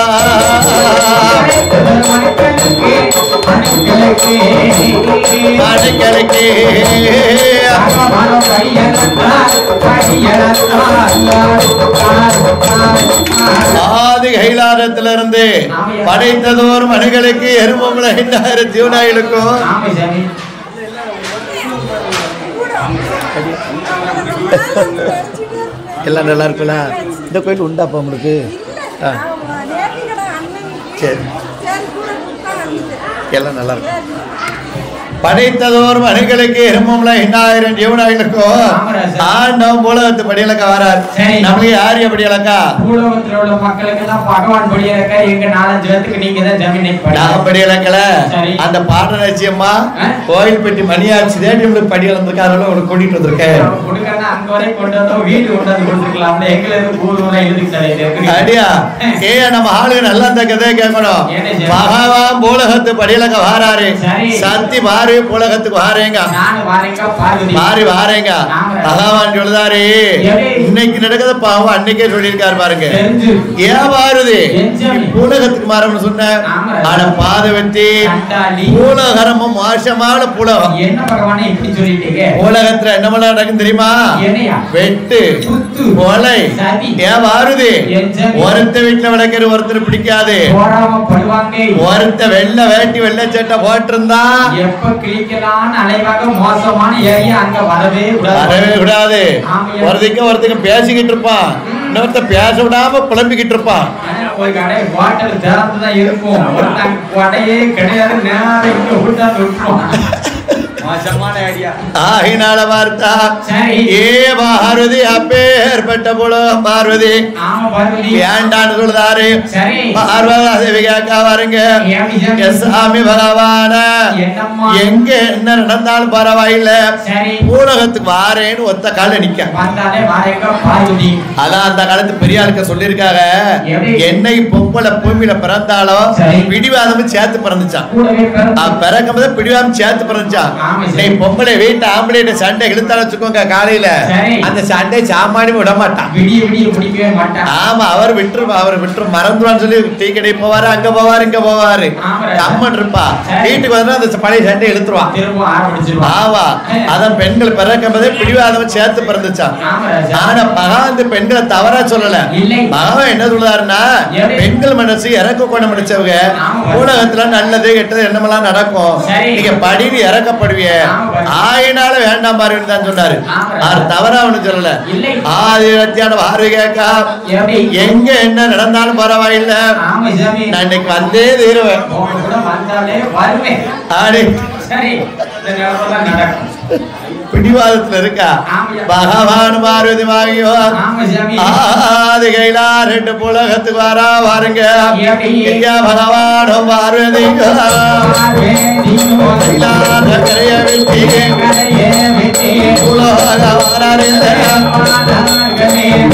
[SPEAKER 2] மணிக்கணக்கு ஆதி கைலாசத்திலிருந்து படைத்ததோர் மணிகளுக்கு எருமமுல 2000 ஜீவனாயிலுக்கும் எல்லாம் நல்லா இருக்குல்ல இந்த கோயில் உண்டாப்பா உங்களுக்கு சரி எல்லாம் நல்லா இருக்கும் படைத்ததோர் மணிகளுக்கு எருமமுல 2000 ஜீவனாயிலுக்கும் ஆண்டவன் பூலகத்து படியலக்கா வரார் நமக்கு யாரு எப்படி இலக்கா
[SPEAKER 3] பூலகத்துல உள்ள மக்களுக்கு எல்லாம் பகவான் படியலக்கா எங்க 4-5 பேருக்கு நீங்க தான் ஜமீன்
[SPEAKER 2] படியலக்கல அந்த பாட நிச்சயமா கோயில் பெட்டி மணியாச்சு நம்மளுக்கு படி வந்திருக்காரு உனக்கு கூட்டிட்டு வந்திருக்கேன்
[SPEAKER 3] அங்க வரை கொண்டு வந்தோம் வீட்டுக்கு கொண்டு வந்து கொடுத்துக்கலாம் எங்களுக்கு ஊர் எழுதிக்கிட்டாரு
[SPEAKER 2] அடியா ஏ நம்ம ஆளுங்க நல்லா இந்த கதையை கேட்கணும் பகவான் பூலகத்து படியலக்கா வாராரு சத்தி பாரு மாறி உலகத்துக்கு வாரேங்க மாறி வாரேங்க பகவான் சொல்லுதாரு இன்னைக்கு நடக்கிறத பாவம் அன்னைக்கே சொல்லியிருக்காரு பாருங்க ஏன் மாறுது பூலகத்துக்கு மாறணும்னு சொன்ன ஆனா பாத வெட்டி பூலகரமும் மோசமான பூலகம் பூலகத்துல என்ன நடக்கும் தெரியுமா வெட்டு கொலை ஏன் மாறுது ஒருத்த வீட்டுல விளக்கிற ஒருத்தர் பிடிக்காது ஒருத்த வெள்ளை வேட்டி வெள்ளை சட்டை போட்டிருந்தா
[SPEAKER 3] எப்ப கிழிக்கலான்னு அலைவாக மோசமான ஏரியா அங்க வரவே
[SPEAKER 2] கூடாது ஒருத்தருக்கு பேசிக்கிட்டு இருப்பான் இன்னொருத்த பேச விடாம புலம்பிக்கிட்டு இருப்பான்
[SPEAKER 3] ஒரு கடை வாட்டர் திறந்துதான் இருக்கும் ஒருத்தங்க கடையே கிடையாது நேரம் இங்க விட்டாந்து விட்டுருவான் மோசமான ஐடியா
[SPEAKER 2] ஆகினால வார்த்தா ஏ பார்வதி அப்பேற்பட்ட போல பார்வதி ஏண்டான்னு சொல்லுதாரு பார்வதி கேட்க வாருங்க சாமி பகவான எங்க என்ன நடந்தாலும் பரவாயில்ல பூலகத்துக்கு வாரேன்னு ஒத்த கால நிக்க அதான் அந்த காலத்து பெரிய ஆளுக்க சொல்லிருக்காங்க என்னை பொம்பளை பூமியில பிறந்தாலும் பிடிவாதமும் சேர்த்து பிறந்துச்சான் பிறக்கும் போது பிடிவாதம் சேர்த்து பிறந்துச்சான் பொம்பளை வீட்டு ஆம்பளை சண்டை இழுத்தாலும் வச்சுக்கோங்க காலையில அந்த சண்டை சாமானி விட மாட்டான் ஆமா அவர் விட்டு மறந்துவான்னு சொல்லி டீ கடை போவாரு அங்க போவாரு இங்க போவாரு அம்மன் இருப்பா வீட்டுக்கு வந்து அந்த பழைய சண்டை இழுத்துருவான் ஆமா அதான் பெண்கள் பிறக்கும் போதே பிடிவாதம் சேர்த்து பிறந்துச்சான் ஆனா பகவான் பெண்களை தவறா சொல்லல பகவான் என்ன சொல்றாருன்னா பெண்கள் மனசு இறக்க கொண்டு முடிச்சவங்க ஊடகத்துல நல்லது கெட்டது என்னமெல்லாம் நடக்கும் நீங்க படிவு இறக்கப்படுவீங்க ஆயினால வேண்டாம் பார்வை தான் சொன்னாரு அவர் தவறா ஒண்ணு சொல்லல ஆதிரத்தியான பார்வை கேட்கா எங்க என்ன நடந்தாலும் பரவாயில்ல நான் இன்னைக்கு வந்தே தீருவேன் பிடிவாதத்துல இருக்கா பகவான் பார்வதி வாங்கியோ ஆதி கைலா ரெண்டு புலகத்துக்கு வரா வாருங்க ஐயா பகவானும் பார்வதி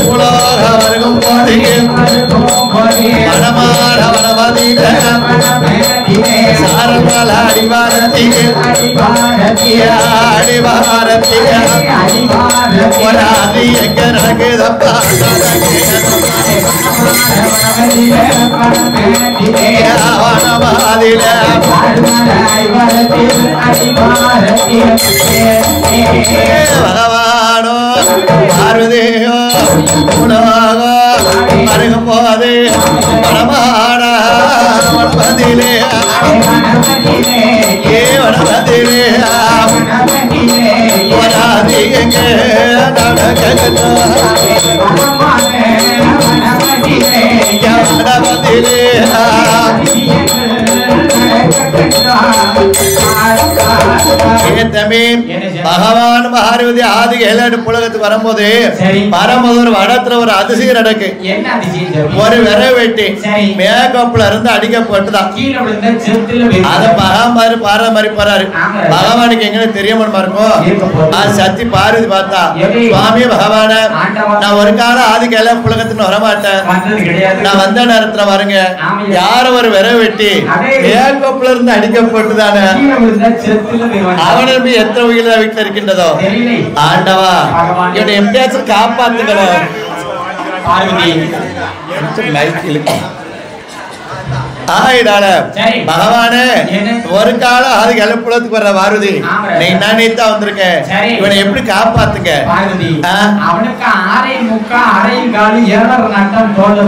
[SPEAKER 2] உலோக வருகும் போது மனமான வனமதிக சாரமால அடிவாரத்திய அடிவாரத்திய ஒராதி எங்க நடக்குதப்பா வனமாதில பகவானோ பார்வதியோ உலகோ வருகும் போது மனமான வனமதிலே ஏ வனமதிலே ஒராதி எங்க நடக்குதப்பா பகவான் பார்வதி ஆதி ஏழு புலகத்துக்கு வரும்போது பரமதூர் வனத்துல ஒரு அதிசயம் நடக்கு ஒரு விர வெட்டி மேக்கப்ல இருந்து அடிக்கப்பட்டுதான் அத பகவான் பாரம்பரிய போறாரு பகவானுக்கு எங்க தெரியாம இருக்கும் சத்தி பார்வதி பார்த்தா சுவாமி பகவான நான் ஒரு காலம் ஆதி ஏழு புலகத்துக்கு வரமாட்டேன் நான் வந்த நேரத்துல வருங்க யார ஒரு விர வெட்டி மேக்கப்ல இருந்து அடிக்கப்பட்டுதானே அவனை எத்தனை உயிர் வீட்டுல இருக்கின்றதோ ஆண்டவா இவனை எப்படியாச்சும் காப்பாத்துக்கணும் பகவானே ஒரு காலம் அது கிளப்புலத்துக்கு வர்ற பார்வதி நீ நினைத்தா வந்திருக்கேன் இவனை எப்படி காப்பாத்துங்க
[SPEAKER 3] அவனுக்கு ஆரை முக்கா அரையும் காலு 7 நட்டம் தோல்ல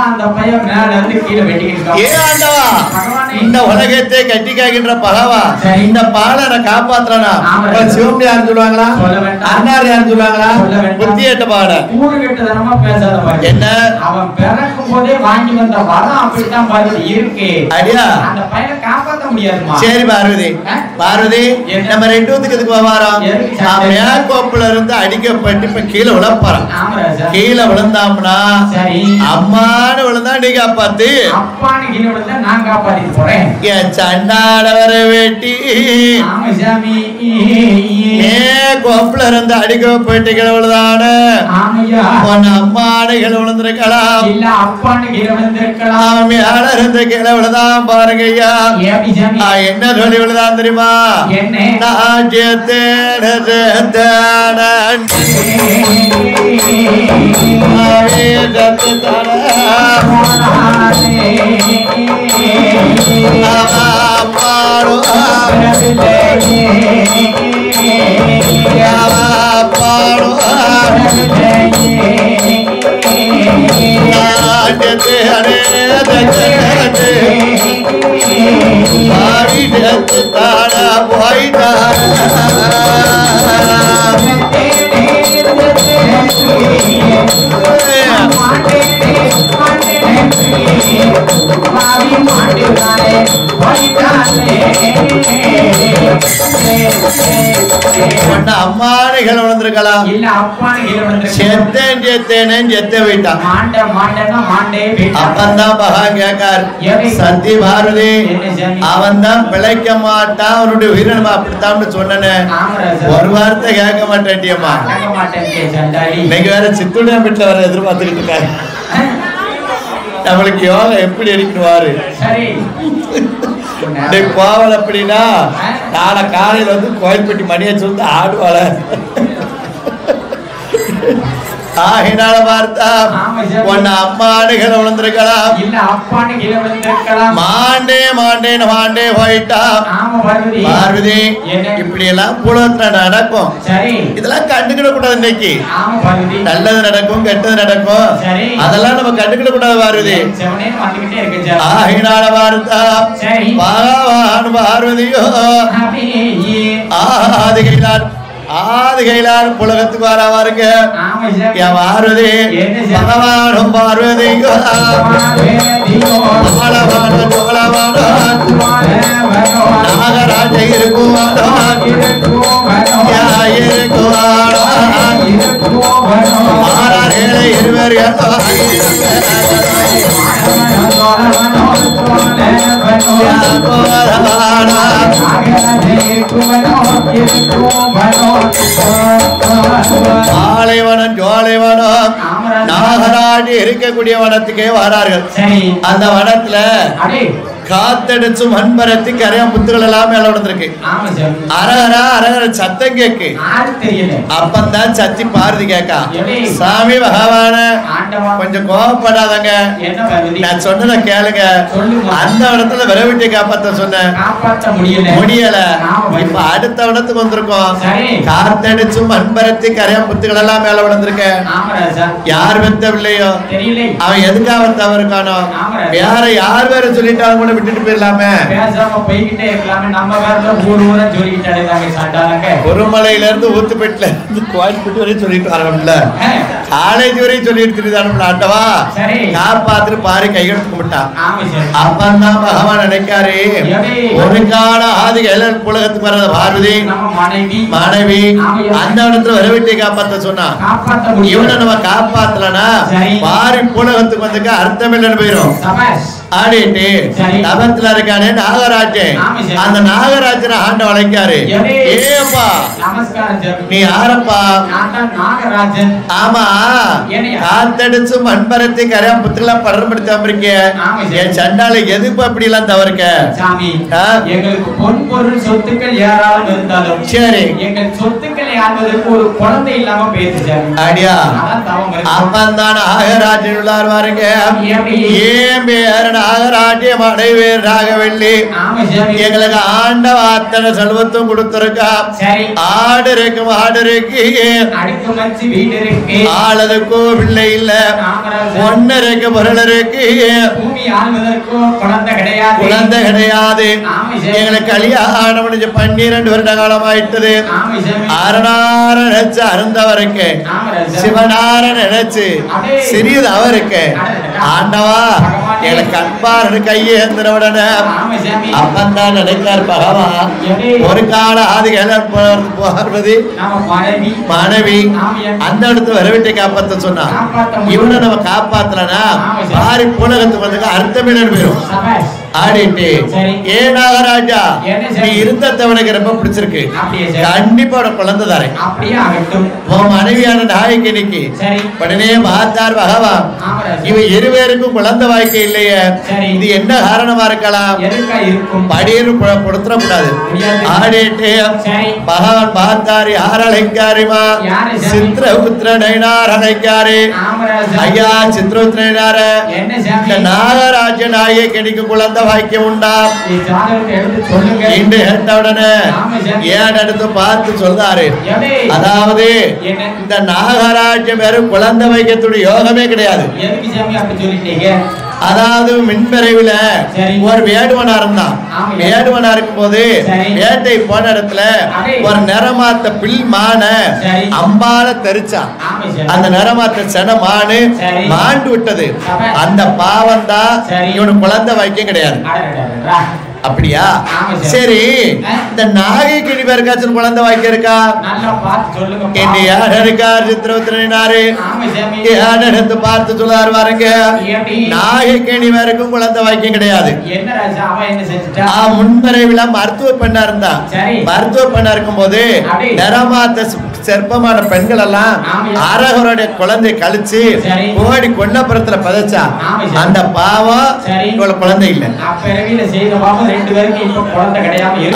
[SPEAKER 3] அந்த பையன் மேல இருந்து கீழே வெட்டிக்கிட்டு
[SPEAKER 2] ஏன் ஆண்டவா இந்த உலகத்தை கட்டிக்காகின்ற பகவா இந்த பாலனை காப்பாத்துறானா சிவம் யாருன்னு சொல்லுவாங்களா அண்ணார் யாருன்னு சொல்லுவாங்களா புத்தியட்ட பாட
[SPEAKER 3] ஊரு கெட்டதனமா பேசாத என்ன அவன் பிறக்கும் போதே வாங்கி வந்த வரம் அப்படித்தான் பார்வதி இருக்கு
[SPEAKER 2] அடியா
[SPEAKER 3] அந்த பையனை காப்பாத்த முடியாதுமா
[SPEAKER 2] சரி பார்வதி பார்வதி நம்ம ரெண்டுத்துக்கு எதுக்கு வரோம் மேக்கோப்புல இருந்து அடிக்கப்பட்டு இப்ப கீழே விழப்போறான் கீழே விழுந்தாம்னா அம்மானு விழுந்தா நீ காப்பாத்து
[SPEAKER 3] அப்பான்னு கீழே விழுந்தா நான் காப்பாத்திட்டு போறேன்
[SPEAKER 2] என் சண்டாடவர வெட்டி மேக்கோப்புல இருந்து அடிக்கப்பட்டு கீழே விழுதான உன் அம்மானு கீழே விழுந்திருக்கலாம்
[SPEAKER 3] இல்ல அப்பான்னு கீழே விழுந்திருக்கலாம்
[SPEAKER 2] மேல இருந்து கீழே விழுதான் பாருங்க ஐயா. என்ன சொல்லி விழுதான் தெரியுமா? அம்மானிகள் வந்திருக்கலாம். செத்தேன் செத்தேனேன்னு செத்த போயிட்டான். அப்பந்தான் மகா கேக்கார், சத்தி பாரதி அவன் தான் பிழைக்க மாட்டான், அவனுடைய உயிரை நம்ம அப்படித்தான் சொன்னேன். ஒரு வார்த்தை கேட்க மாட்டேன்டியம்மா. இன்னைக்கு வேற சித்துடைய வீட்டுல வர எதிர்பார்த்துக்கிட்டு இருக்காரு. நம்மளுக்கு யோகா எப்படி அடிக்கணுவாரு கோவல் அப்படின்னா நாளை காலையில வந்து கோயில்பட்டி மணியை சொல்லி ஆடுவாள. ஆகினால பார்த்தா உன்னை அம்மாடுகளை விழுந்திருக்கலாம். மாண்டே மாண்டேன்னு மாண்டே போயிட்டா பார்வதி. இப்படி எல்லாம் புலத்துல நடக்கும். இதெல்லாம் கண்டுக்கிட கூடாது. இன்னைக்கு நல்லது நடக்கும், கெட்டது நடக்கும். அதெல்லாம் நம்ம கண்டுக்கிட கூடாது பார்வதி. ஆகினால பார்த்தா பகவான் பார்வதியோ ஆதிகையிலார் ஆதிகையிலார் புலகத்துக்கு வராவாருங்க. பார்வதி பகவானும் பார்வதியோ நாகராஜ இருக்குவானோ இருக்குவானோ மாறாரேழை இருவர் ஆலைவனம் ஜோலைவனம் நாகராஜ் இருக்கக்கூடிய வனத்துக்கே வரார்கள். அந்த வனத்துல காத்தடிச்சு மண்பரத்தி கரையான் புத்துகள் எல்லாம் மேல விழுந்திருக்கு. அரகரா அரகர சத்தம் கேக்கு. அப்பந்தான் சத்தி பார்வதி கேக்கா, சாமி பகவான கொஞ்சம் கோவப்படாதங்க, நான் சொன்னத கேளுங்க. அந்த இடத்துல விரவிட்டி காப்பாத்த சொன்னேன், முடியல. இப்ப அடுத்த இடத்துக்கு வந்திருக்கோம். காத்தடிச்சு மண்பரத்தி கரையான் புத்துகள் எல்லாம் மேல விழுந்திருக்க. யார் வெத்தவில்லையோ அவன் எதுக்காக தவறுக்கானோ வேற யார் வேற சொல்லிட்டாலும் கூட விட்டுட்டு போயிடலாமே, பேசாம போய்கிட்டே இருக்கலாமே. நம்ம வேற ஊர் ஊரா சொல்லிக்கிட்டே இருக்காங்க சண்டாலங்க. ஒருமலையில இருந்து ஊத்துப்பேட்ல இருந்து கோயில்பட்டி வரையும் சொல்லிட்டு வரோம்ல, காலேஜ் வரையும் சொல்லிட்டு திருதானம்ல. ஆண்டவா காப்பாத்து பாரு கையெழுத்து கும்பிட்டான். அப்பந்தான் பகவான் நினைக்காரு, ஒரு கால ஆதி புலகத்துக்கு வர்ற பார்வதி மனைவி அந்த இடத்துல வரவிட்டை காப்பாத்த சொன்னான். இவனை நம்ம காப்பாத்தலனா பாரி புலகத்துக்கு வந்துக்க அர்த்தம் இல்லைன்னு போயிரும். ஆடிட்டு தபத்துல இருக்கானே நாகராஜன், அந்த நாகராஜனை ஆண்ட வளைக்காரு. ஏப்பா நீ யாரப்பா? ஆமா காத்தடிச்சு மண்பரத்தை கரையான் புத்துல படர்படுத்த என் சண்டால எதுக்கு அப்படி எல்லாம் தவறுக்க?
[SPEAKER 3] எங்களுக்கு பொன் பொருள் சொத்துக்கள் ஏராளம் இருந்தாலும் சரி, எங்கள் சொத்துக்களை ஆள்வதற்கு ஒரு குழந்தை இல்லாம போயிடுச்சு.
[SPEAKER 2] அடியா அப்பந்தான் நாகராஜன் உள்ளார் பாருங்க. ஏன் பேர நாகராஜ்ய மனைவேர் ராகவல்லி எங்களுக்கு ஆண்டவ அத்தனை செல்வத்தும் கொடுத்திருக்கா. ஆடு இருக்கு மாடு இருக்கு, ஆளதுக்கோ பிள்ளை இல்ல, பொண்ணு இருக்கு பொருள் இருக்கு, குழந்தை கிடையாது. எங்களுக்கு கல்யாணம் 12 வருட காலம் ஆயிட்டது. அரணார நினைச்சு அருந்தவருக்கு, சிவனார நினைச்சு சிறியது அவருக்கு. ஆண்டவா எங்களுக்கு அன்பாரு கையை எந்திர உடனே அப்பந்தான் நினைக்கார் பகவான். ஒரு கால ஆதிகள் பார்வதி மனைவி அந்த இடத்துல வரவிட்டை காப்பாத்த சொன்னா, இவனை நம்ம காப்பாத்தலனா பாரி புலகத்துக்கு வந்து அர்த்தமில்லைன்னு போயிடும். ஆடிட்டு ஏ நாகராஜா நீ இருந்ததை உனக்கு ரொம்ப பிடிச்சிருக்கு, கண்டிப்பா உனக்கு குழந்தை தரேன். உன் மனைவியான நாயகினிக்கு உடனே பார்த்தார் பகவான், இவ இருவேருக்கும் குழந்தை வாய்க்க இல்லையே, இது என்ன காரணமா இருக்கலாம்? படியில் கொடுத்துடக்கூடாது. ஆடிட்டு பகவான் பார்த்தாரு, யார் அழைக்காருமா? சித்திரபுத்திர நயனார் அழைக்காரு. ஐயா சித்திரபுத்திர நயனார, இந்த நாகராஜ நாயகினிக்கு குழந்தை வாக்கியம் உண்டா என்று கேட்டவுடனே ஏன் எடுத்து பார்த்து சொல்றாரு, அதாவது இந்த நாகராஜ வெறும் குழந்தை வைக்கத்துடைய யோகமே கிடையாது. அதாவது மின்பிறவில ஒரு வேடுவனா இருந்தான். வேடுவனா இருக்கும் போது வேட்டை போன இடத்துல ஒரு நிறமாத்த பில் மான அம்பால தெரிச்சான். அந்த நிறமாத்த சென மானு மாண்டு விட்டது. அந்த பாவம் தான் இவனுக்கு குழந்தை வைக்கம் கிடையாது. அப்படியா? சரி, இந்த நாகைக்கு பேருக்காச்சும் குழந்தை வாய்க்க இருக்கா? யார் இருக்கார்? சித்திரபுத்திரனாரு எடுத்து பார்த்து சொல்லாரு பாருங்க. நாகைக்கேணி பேருக்கும் குழந்தை வாய்க்கம் கிடையாது. முன்பிறவில மருத்துவ பெண்ணா இருந்தா. மருத்துவ பெண்ணா இருக்கும் போது நிறமாத்த செற்பமான பெண்கள் எல்லாம் அரகருடைய குழந்தை கழிச்சு கோடி கொன்னப்புறத்துல பதைச்சா. அந்த பாவம் குழந்தை இல்லை.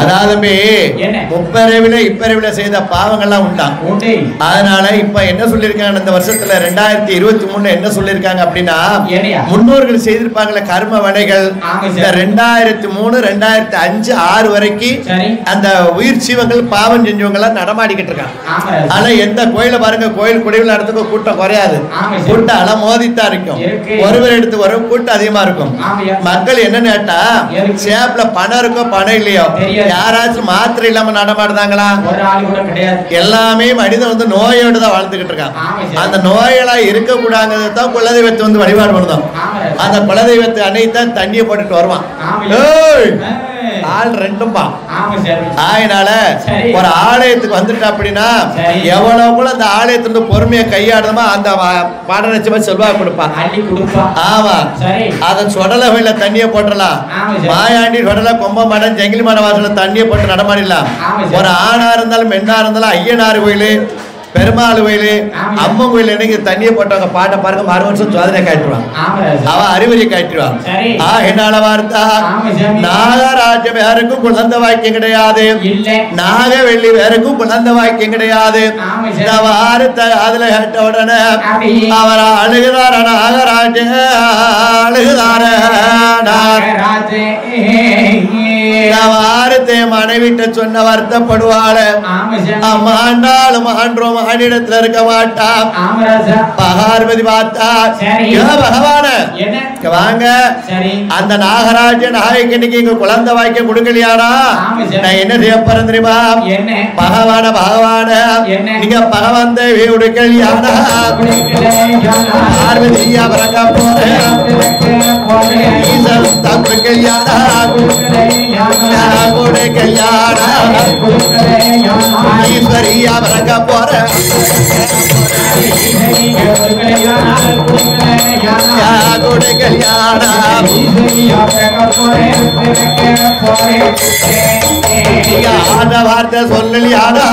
[SPEAKER 2] அதாவது முப்பறிவில இப்பறிவில செய்த பாவங்கள்லாம் உண்டா. அதனால இப்ப என்ன சொல்லிருக்காங்க, இந்த வருஷத்துல 2023 என்ன சொல்லிருக்காங்க அப்படின்னா, முன்னோர்கள் செய்திருப்பாங்களே கர்ம வினைகள், இந்த 2003 2005 6 வரைக்கும் அந்த உயிர் ஜீவங்கள் பாவம் செஞ்சவங்க எல்லாம் நடமாடிக்கிட்டு இருக்காங்க. ஆனா எந்த கோயில பாருங்க, கோயில் குடிவில் நடத்துக்கு கூட்டம் குறையாது, கூட்டம் எல்லாம் மோதித்தான் இருக்கும். ஒருவர் எடுத்து வரும் கூட்டம் அதிகமா இருக்கும். மக்கள் என்ன கேட்டா, சேப்ல பணம் இருக்கோ பணம் இல்லையோ, யாராச்சும் மாத்திரை இல்லாம நடமாடுதாங்களா? எல்லாமே மனிதன் வந்து நோயோடு தான் வாழ்ந்துகிட்டு இருக்கான். அந்த நோயெல்லாம் இருக்க கூடாதுதான் குலதெய்வத்தை வந்து வழிபாடு பண்ணுதோம். அந்த குலதெய்வத்தை அன்னைத்தான் தண்ணியை போட்டுட்டு வருவான். ஆள் ரெண்டும்பா. அதனால ஒரு ஆலயத்துக்கு வந்துட்டா அப்படின்னா எவ்வளவு கூட அந்த ஆலயத்துல பொறுமையா கையாடுமா அந்த பாட நிச்சயமா செல்வாக்கு கொடுப்பான். ஆமா, அதன் சொடல வயல தண்ணியை போட்டுடலாம். மாயாண்டி சொடல கொம்ப மடம் ஜங்கிலி மட வாசல தண்ணியை போட்டு நடமாடிடலாம். ஒரு ஆணா இருந்தாலும் பெண்ணா இருந்தாலும் ஐயனார் கோயிலு பெருமாள் கோயிலு அம்மன் கோயில் எனக்கு தண்ணியை போட்டவங்க பாட்டை பாருங்க, மறு வருஷம் சோதனை காட்டுவான். அவன் அறிவுரை காட்டுவான். என்னால வார்த்தா நாகராஜ வேறுக்கும் குழந்தை வாக்கியம் கிடையாது, நாகவெள்ளி வேறுக்கும் குழந்தை வாக்கியம் கிடையாது. வார்த்தை அதுல கேட்ட உடனே அவர் அழுகுதார நாகராஜ அழுகுதார வார்த்தை மனைவிட்ட சொன்ன வருத்தப்படுவாள். ஆண்டாலும் ஆண்டோம் இடத்துல இருக்க மாட்டா. பார்வதி பார்த்தா, பகவான வாங்க, அந்த நாகராஜ நாயகனுக்கு இங்க குழந்தை வாய்க்க கொடுக்கலையானா நான் என்ன செய்ய போறேன் தெரியுமா? பகவான பகவான நீங்க பகவான் தேவி கொடுக்கலையானா பார்வதியா பறக்க போறேன் கொடுக்கலையானா கொடுக்கலையானா ஈஸ்வரியா பறக்க போறேன் வார்த்தை சொல்லலியானா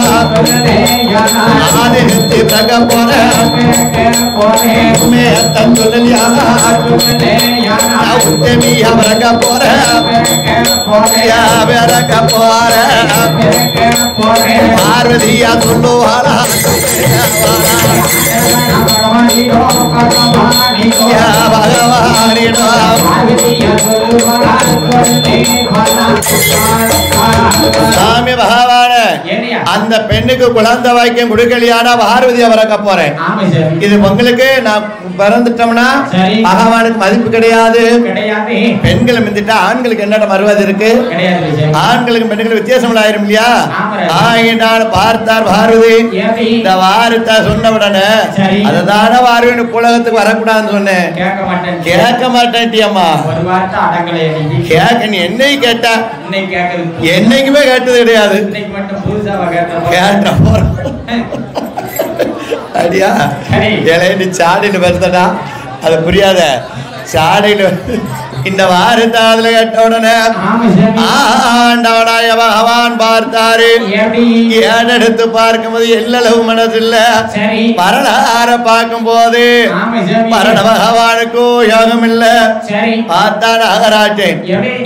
[SPEAKER 2] ஆதித்தி பிரக போற சொல்லலியானா உத்தமியா பிரக போற பிரக போற பார்வதியா சொல்லுவாரா சாமி பகவான அந்த பெண்ணுக்கு குழந்தை வாக்கியம் கொடுக்கலையானா பார்வதியா பிறக்க போறேன். இது உங்களுக்கு நான் பிறந்துட்டோம்னா பகவானுக்கு மதிப்பு கிடையாது. பெண்களை மிந்திட்டா ஆண்களுக்கு என்னடா மறுவாது இருக்கு? ஆண்களுக்கு பெண்களுக்கு வித்தியாசம் ஆயிரும் இல்லையா? ஆயினால் பார்த்தார் பார்வதி. இந்த வார்த்தை சொன்ன உடனே அதுதான பார்வதி உலகத்துக்கு வரக்கூடாதுன்னு சொன்னேன். கேட்க மாட்டேன்டியம்மா. கேட்க நீ என்னை கேட்டா என்னைக்குமே கேட்டது கிடையாது. அடியா நீ சாடின்னு வருத்தடா, அது புரியாத. சாடையில இந்த வாரத்தாதுல கேட்ட உடனே ஆண்டவனாய பகவான் பார்த்தாரு. ஏடெடுத்து பார்க்கும்போது எல்லளவு மனதில்ல. பரலார பார்க்கும் போது பரண பகவானுக்கு யோகம் இல்ல. பார்த்தா நாகராஜன்,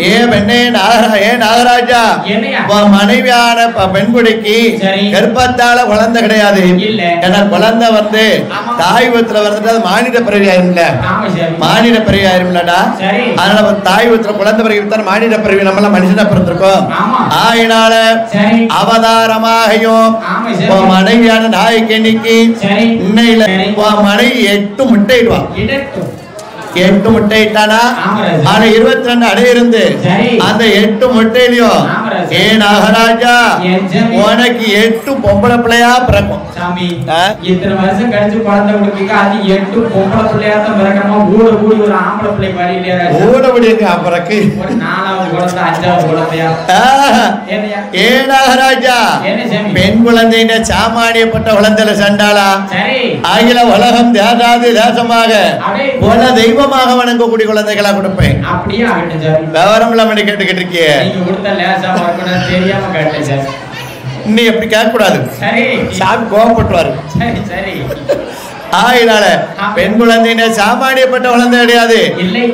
[SPEAKER 2] ஏ பெண்ணே நாகராஜா, மனைவியான பெண்குடிக்கு கர்ப்பத்தால குழந்தை கிடையாது. ஏன்னா குழந்தை வந்து தாய் வீட்டுல வந்துட்டு அது மானிட பிறவி ஆயிரும்ல, மானிட பிறவி ஆயிரும்லடா. அதனால தாய் வீட்டுல குழந்தை பிறகு மானிட பிறவி நம்மள மனுஷனா பிறந்திருக்கோம். ஆயினால அவதாரமாகையும் மனைவியான நாய்க்கு இன்னைக்கு இன்னையில மனைவி 8 முட்டையிடுவான். 8 முட்டையிட்டானா, ஆனா 22 அடை இருந்து அந்த 8 முட்டையிலையும் ஏ நாகராஜா உனக்கு 8 பொம்பளை பிள்ளையா பிறக்கும்.
[SPEAKER 3] இத்தனை வருஷம் கழிச்சு குழந்தை கொடுக்க அது 8 பொம்பளை பிள்ளையா தான் பிறக்கணுமா? ஊட கூடி ஒரு ஆம்பளை பிள்ளை மாதிரி இல்லையா?
[SPEAKER 2] ஊட கூடிய பிறகு
[SPEAKER 3] 4வது குழந்தை 5வது குழந்தையா?
[SPEAKER 2] ஏ நாகராஜா பெண் குழந்தையின சாமானியப்பட்ட குழந்தைல சண்டாளா ஆகில உலகம் தேசாதி தேசமாக குல தெய்வமாக வணங்கக்கூடிய குழந்தைகளா கொடுப்பேன்.
[SPEAKER 3] அப்படியே ஆகட்டும் சார்.
[SPEAKER 2] விவரம் இல்லாம கேட்டுக்கிட்டு இருக்கியே,
[SPEAKER 3] நீங்க கொடுத்த லேசா பார்க்கணும் தெரியாம கேட்டேன் சார்.
[SPEAKER 2] நீ எப்படி கேட்க கூடாது, சாமி கோவப்பட்டுவாரு.
[SPEAKER 3] சரி சரி.
[SPEAKER 2] ஆயினால பெண் குழந்தையின சாமானியப்பட்ட குழந்தை கிடையாது.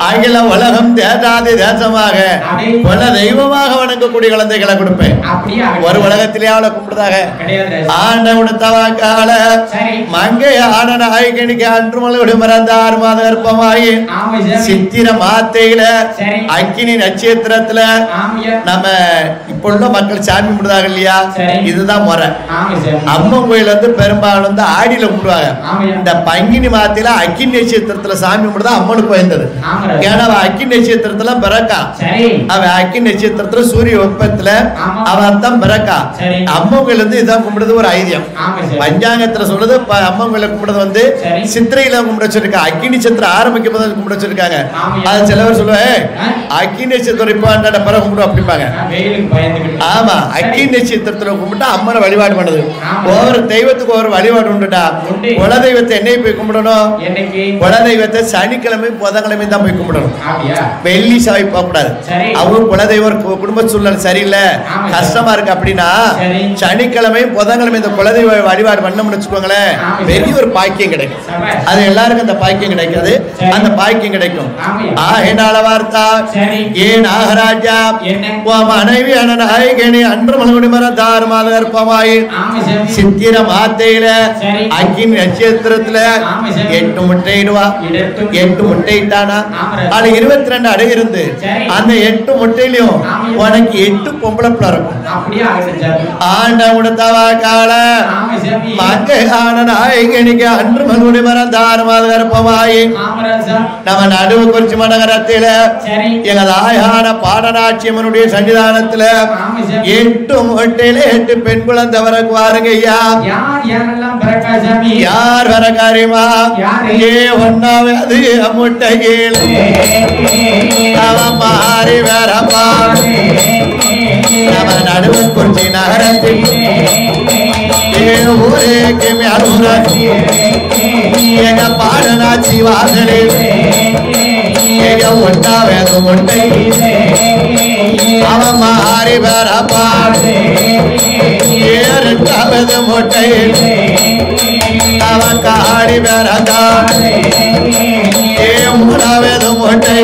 [SPEAKER 2] ஆகில உலகம் தேசாதி தேசமாக குல தெய்வமாக வணங்கக்கூடிய குழந்தைகளை கொடுப்பேன். ஒரு உலகத்திலே அவளை கும்பிடுதாக ஆண்ட உணத்தவாக்கால மங்கை ஆன நாயகனிக்கு அன்று மலோடு மறந்த 6 மாத கர்ப்பமாயி சித்திர மாத்தையில அக்கினி நட்சத்திரத்துல நம்ம இப்ப உள்ள மக்கள் சாமி கும்பிடுறாங்க இல்லையா, இதுதான் முறை. அம்மன் கோயில் வந்து பெரும்பாலும் வந்து ஆடியில கும்பிடுவாங்க. இந்த பங்கினி மாத்தில அக்கினி நட்சத்திரத்துல சாமி கும்பிடுதான் அம்மனுக்கு பயந்தது. ஏன்னா அவ அக்கினி நட்சத்திரத்துல பிறக்கா, அவ அக்கினி நட்சத்திரத்துல சூரிய உற்பத்தில அவன் தான் பிறக்கா. அம்மன் கோயில் வந்து இதான் கும்பிடுறது ஒரு ஐதியம். பஞ்சாங்கத்துல சொல்றது அம்மன் கோயில கும்பிடுறது வந்து சித்திரையில கும்பிட வச்சிருக்காங்க. அக்கினி நட்சத்திரம் ஆரம்பிக்கும் போது கும்பிட வச்சிருக்காங்க. அது சிலவர் சொல்லுவேன் அக்கினி நட்சத்திரம் இப்ப பிறகு கும்பிடும் அப்படிப்பாங்க. ஆமா, அக்கினி நட்சத்திரத்துல கும்பிட்டா அம்மனை வழிபாடு பண்ணுது. ஒவ்வொரு தெய்வத்துக்கு ஒவ்வொரு வழிபாடு உண்டுடா. குல தெய்வத்தை என்னை போய் கும்பிடணும், குல தெய்வத்தை சனிக்கிழமை புதன்கிழமை தான் போய் கும்பிடணும். வெள்ளி சாய் போக கூடாது. அவங்க குலதெய்வம் குடும்ப சூழ்நிலை சரியில்லை கஷ்டமா இருக்கு அப்படின்னா சனிக்கிழமை புதன்கிழமை இந்த குலதெய்வ வழிபாடு பண்ணணும்னு வச்சுக்கோங்களேன், பெரிய ஒரு பாக்கியம் கிடைக்கும். அது எல்லாருக்கும் அந்த பாக்கியம் கிடைக்காது, அந்த பாக்கியம் கிடைக்கும். ஆகினால வார்த்தா ஏ நாகராஜா மனைவி நாயகனி அன்று மலகுடி மரம் 6 மாத கர்ப்பமாயி சித்திர மாத்தையில அக்கினி நட்சத்திரத்துல 8 முட்டையிடுவா. 8 முட்டையிட்டானா, அது 22 அடை இருந்து அந்த 8 முட்டையிலையும் உனக்கு 8 பொம்பளை பிள்ளை இருக்கும். ஆண்ட உணத்தவா கால மங்கை ஆன நாயகனிக்கு அன்று மலகுடி மரம் 6 மாத கர்ப்பமாயி நம்ம நடுவு குறிச்சி மனகரத்தில எங்கள் ஆயான பாடநாட்சியம்மனுடைய சன்னிதானத்துல 8 முட்டையில 8 பெண் குழந்தை வரக்கு வாருங்க ஐயா. யார் வர காரியமா ஏ ஒன்னாவது முட்டை கீழே அவன் மாறி வரமா நம்ம நடுவு குறிச்சி நகரத்தில் ஊரேக்கு மேலூராட்சி எங்க பாடநாட்சி வாசலில் எங்க ஒன்னாவது முட்டை அவன் மாறி வரமா 2வது முட்டை அவன் காடி வரதான் 3வது முட்டை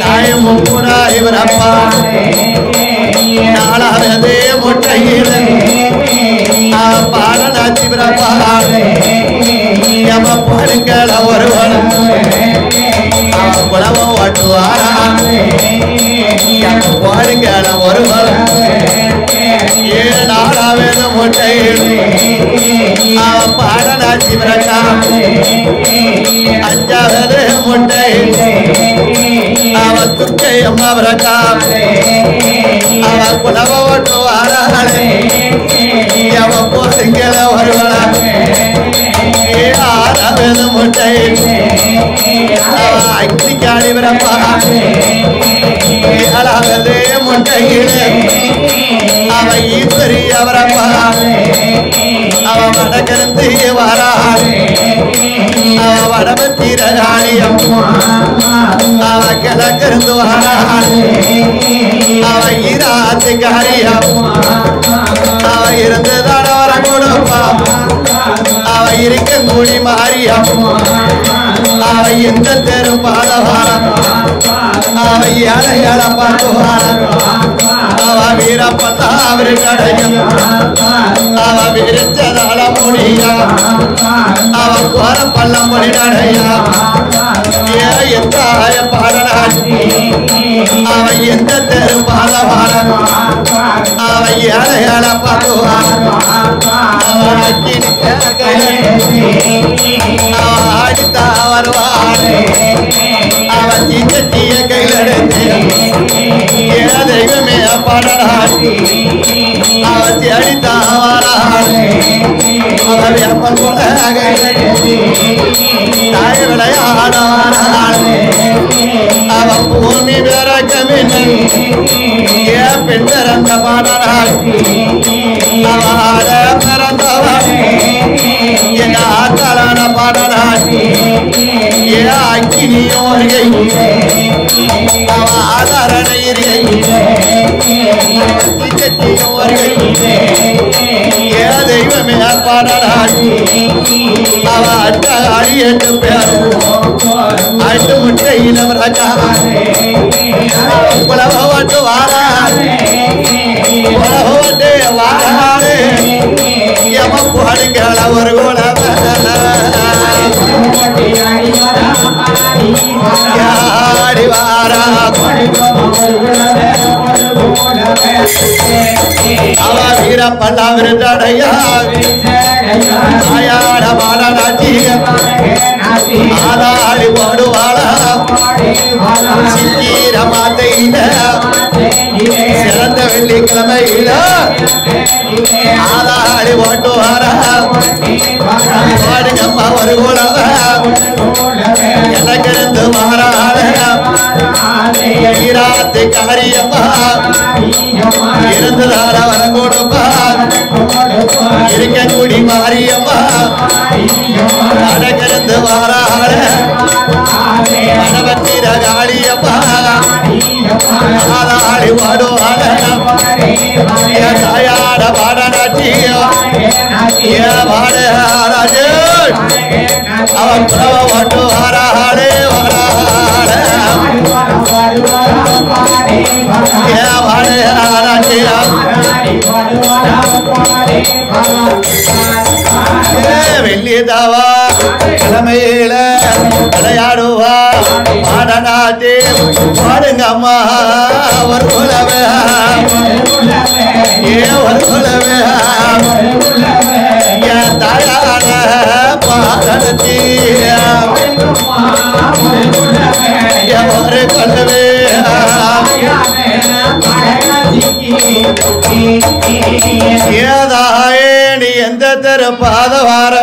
[SPEAKER 2] தாய் 3ஆய் வரப்பா 4வது முட்டையில் பாடநாச்சி வரப்பா எம பொருட்கள ஒருவன் அவன் குலவம் ஓட்டுவாரா பொருட்கள ஒருவன் 4வது முட்டையில் அவன் பாடநாச்சி வரக்கா 5வது முட்டையில் அவன் துர்க்கை அம்மா வரக்கா அவன் குலவ ஓட்டுவாராளே அவன் பொருட்கள ஒருவனா 6வது முட்டையில் அவன் அக்னிக்காளி வரப்பா 7வது முட்டையில் அவன் ஈஸ்வரி அவரப்பா அவன் வடக்கிருந்து வராள் அவன் மடபத்திரகாளி அவ கிழக்கிருந்து வாராளே அவ ஈராத்துக்காரி அவ இருந்துதான் வர கொடுப்பா அவ இருக்க கூடி மாறியம் அவ எந்த தெரு பாதவாரம் அவ ஏழை ஏழை பார்த்துவாரம் அவ வீரப்பத்தா அவரு கடையும் அவ விரிச்சதால முடியா அவ கோர பல்ல மொழி நடையா எந்த ஆய பாடனாள் அவ எந்த தெரு பாதவாரம் அவ ஏழை ஏழை பார்த்துவாரம் அவ அடித்தா வருவாளே அவ தீய கையிலெடுத்து தெய்வமே பாடனாள் அவ அடித்தா வராளே அவ வெப்பம் போல கையிலெடுத்து தாய் விளையாட வராளே அவ பூமி பிறக்கமில்லை ஏன் பெண் பிறந்த பாடனாள் அவ பிறந்தவள் என் ஆத்தாளான பாடனாள் ஏ அக்கினியோர்கை அவ ஆதாரணையர்கை ஏ தெய்வமே பாடனாள் அவ அட்டாளி என்று பேர் அட்டு முட்டையில உலக ஓட்டு வாராளே உலக ஓட்டு வாராளே யம போடுங்கள ஒரு குலவ யாடி வாரா அவ வீர பல்லாவிருந்தடையா ஆயாட பாடனாச்சி ஆதாளி போடுவாளா சிக்கீர மாத்தையில சிறந்த வெள்ளிக்கிழமையில ஆதாளி ஓட்டுவாரா பாடுங்கம்மா ஒரு குலவ எனக்கிருந்து மாறாள ஈராத்து காரியம்மா இருந்துதார வர கொடுப்பா இருக்க கூடி மாரியம்மா எனக்கிருந்து மாறாள மணவத்திர காளியம்மா ஆதாளி ஓடுவாள தாயாட பாடனாட்டியோ பாடராஜே அவன் ஓட்டு வராளே வராள வெள்ளிதாவா கிழமையில விளையாடுவா பாடனாட்டி பாடுங்க அம்மா ஒரு குலவே ஒரு குலவே என் தாயான பாடனத்தி ஒரு குலவே ஏதாயணி எந்த தெரு பாதவார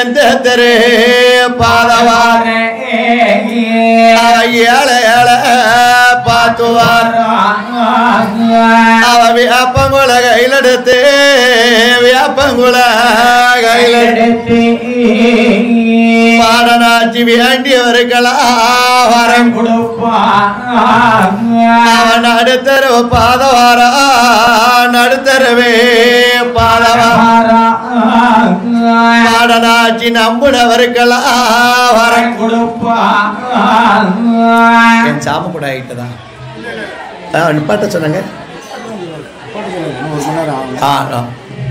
[SPEAKER 2] எந்த தெரு பாதவார ஏழை ஏழை பார்த்துவார் அவ வியாப்பங்குல கையிலெடுத்து வியாப்பங்குல கையிலெடுத்து பாடனாச்சி வேண்டியவர்களா வரம் அவன் நடுத்தரு பாதவாரா நடுத்தருவே பாதவாரா பாடனாச்சி நம்புனவர்களா வரம் கொடுப்பா என் சாம கூட ஆயிட்டுதான் நிப்பாட்ட சொன்னாங்க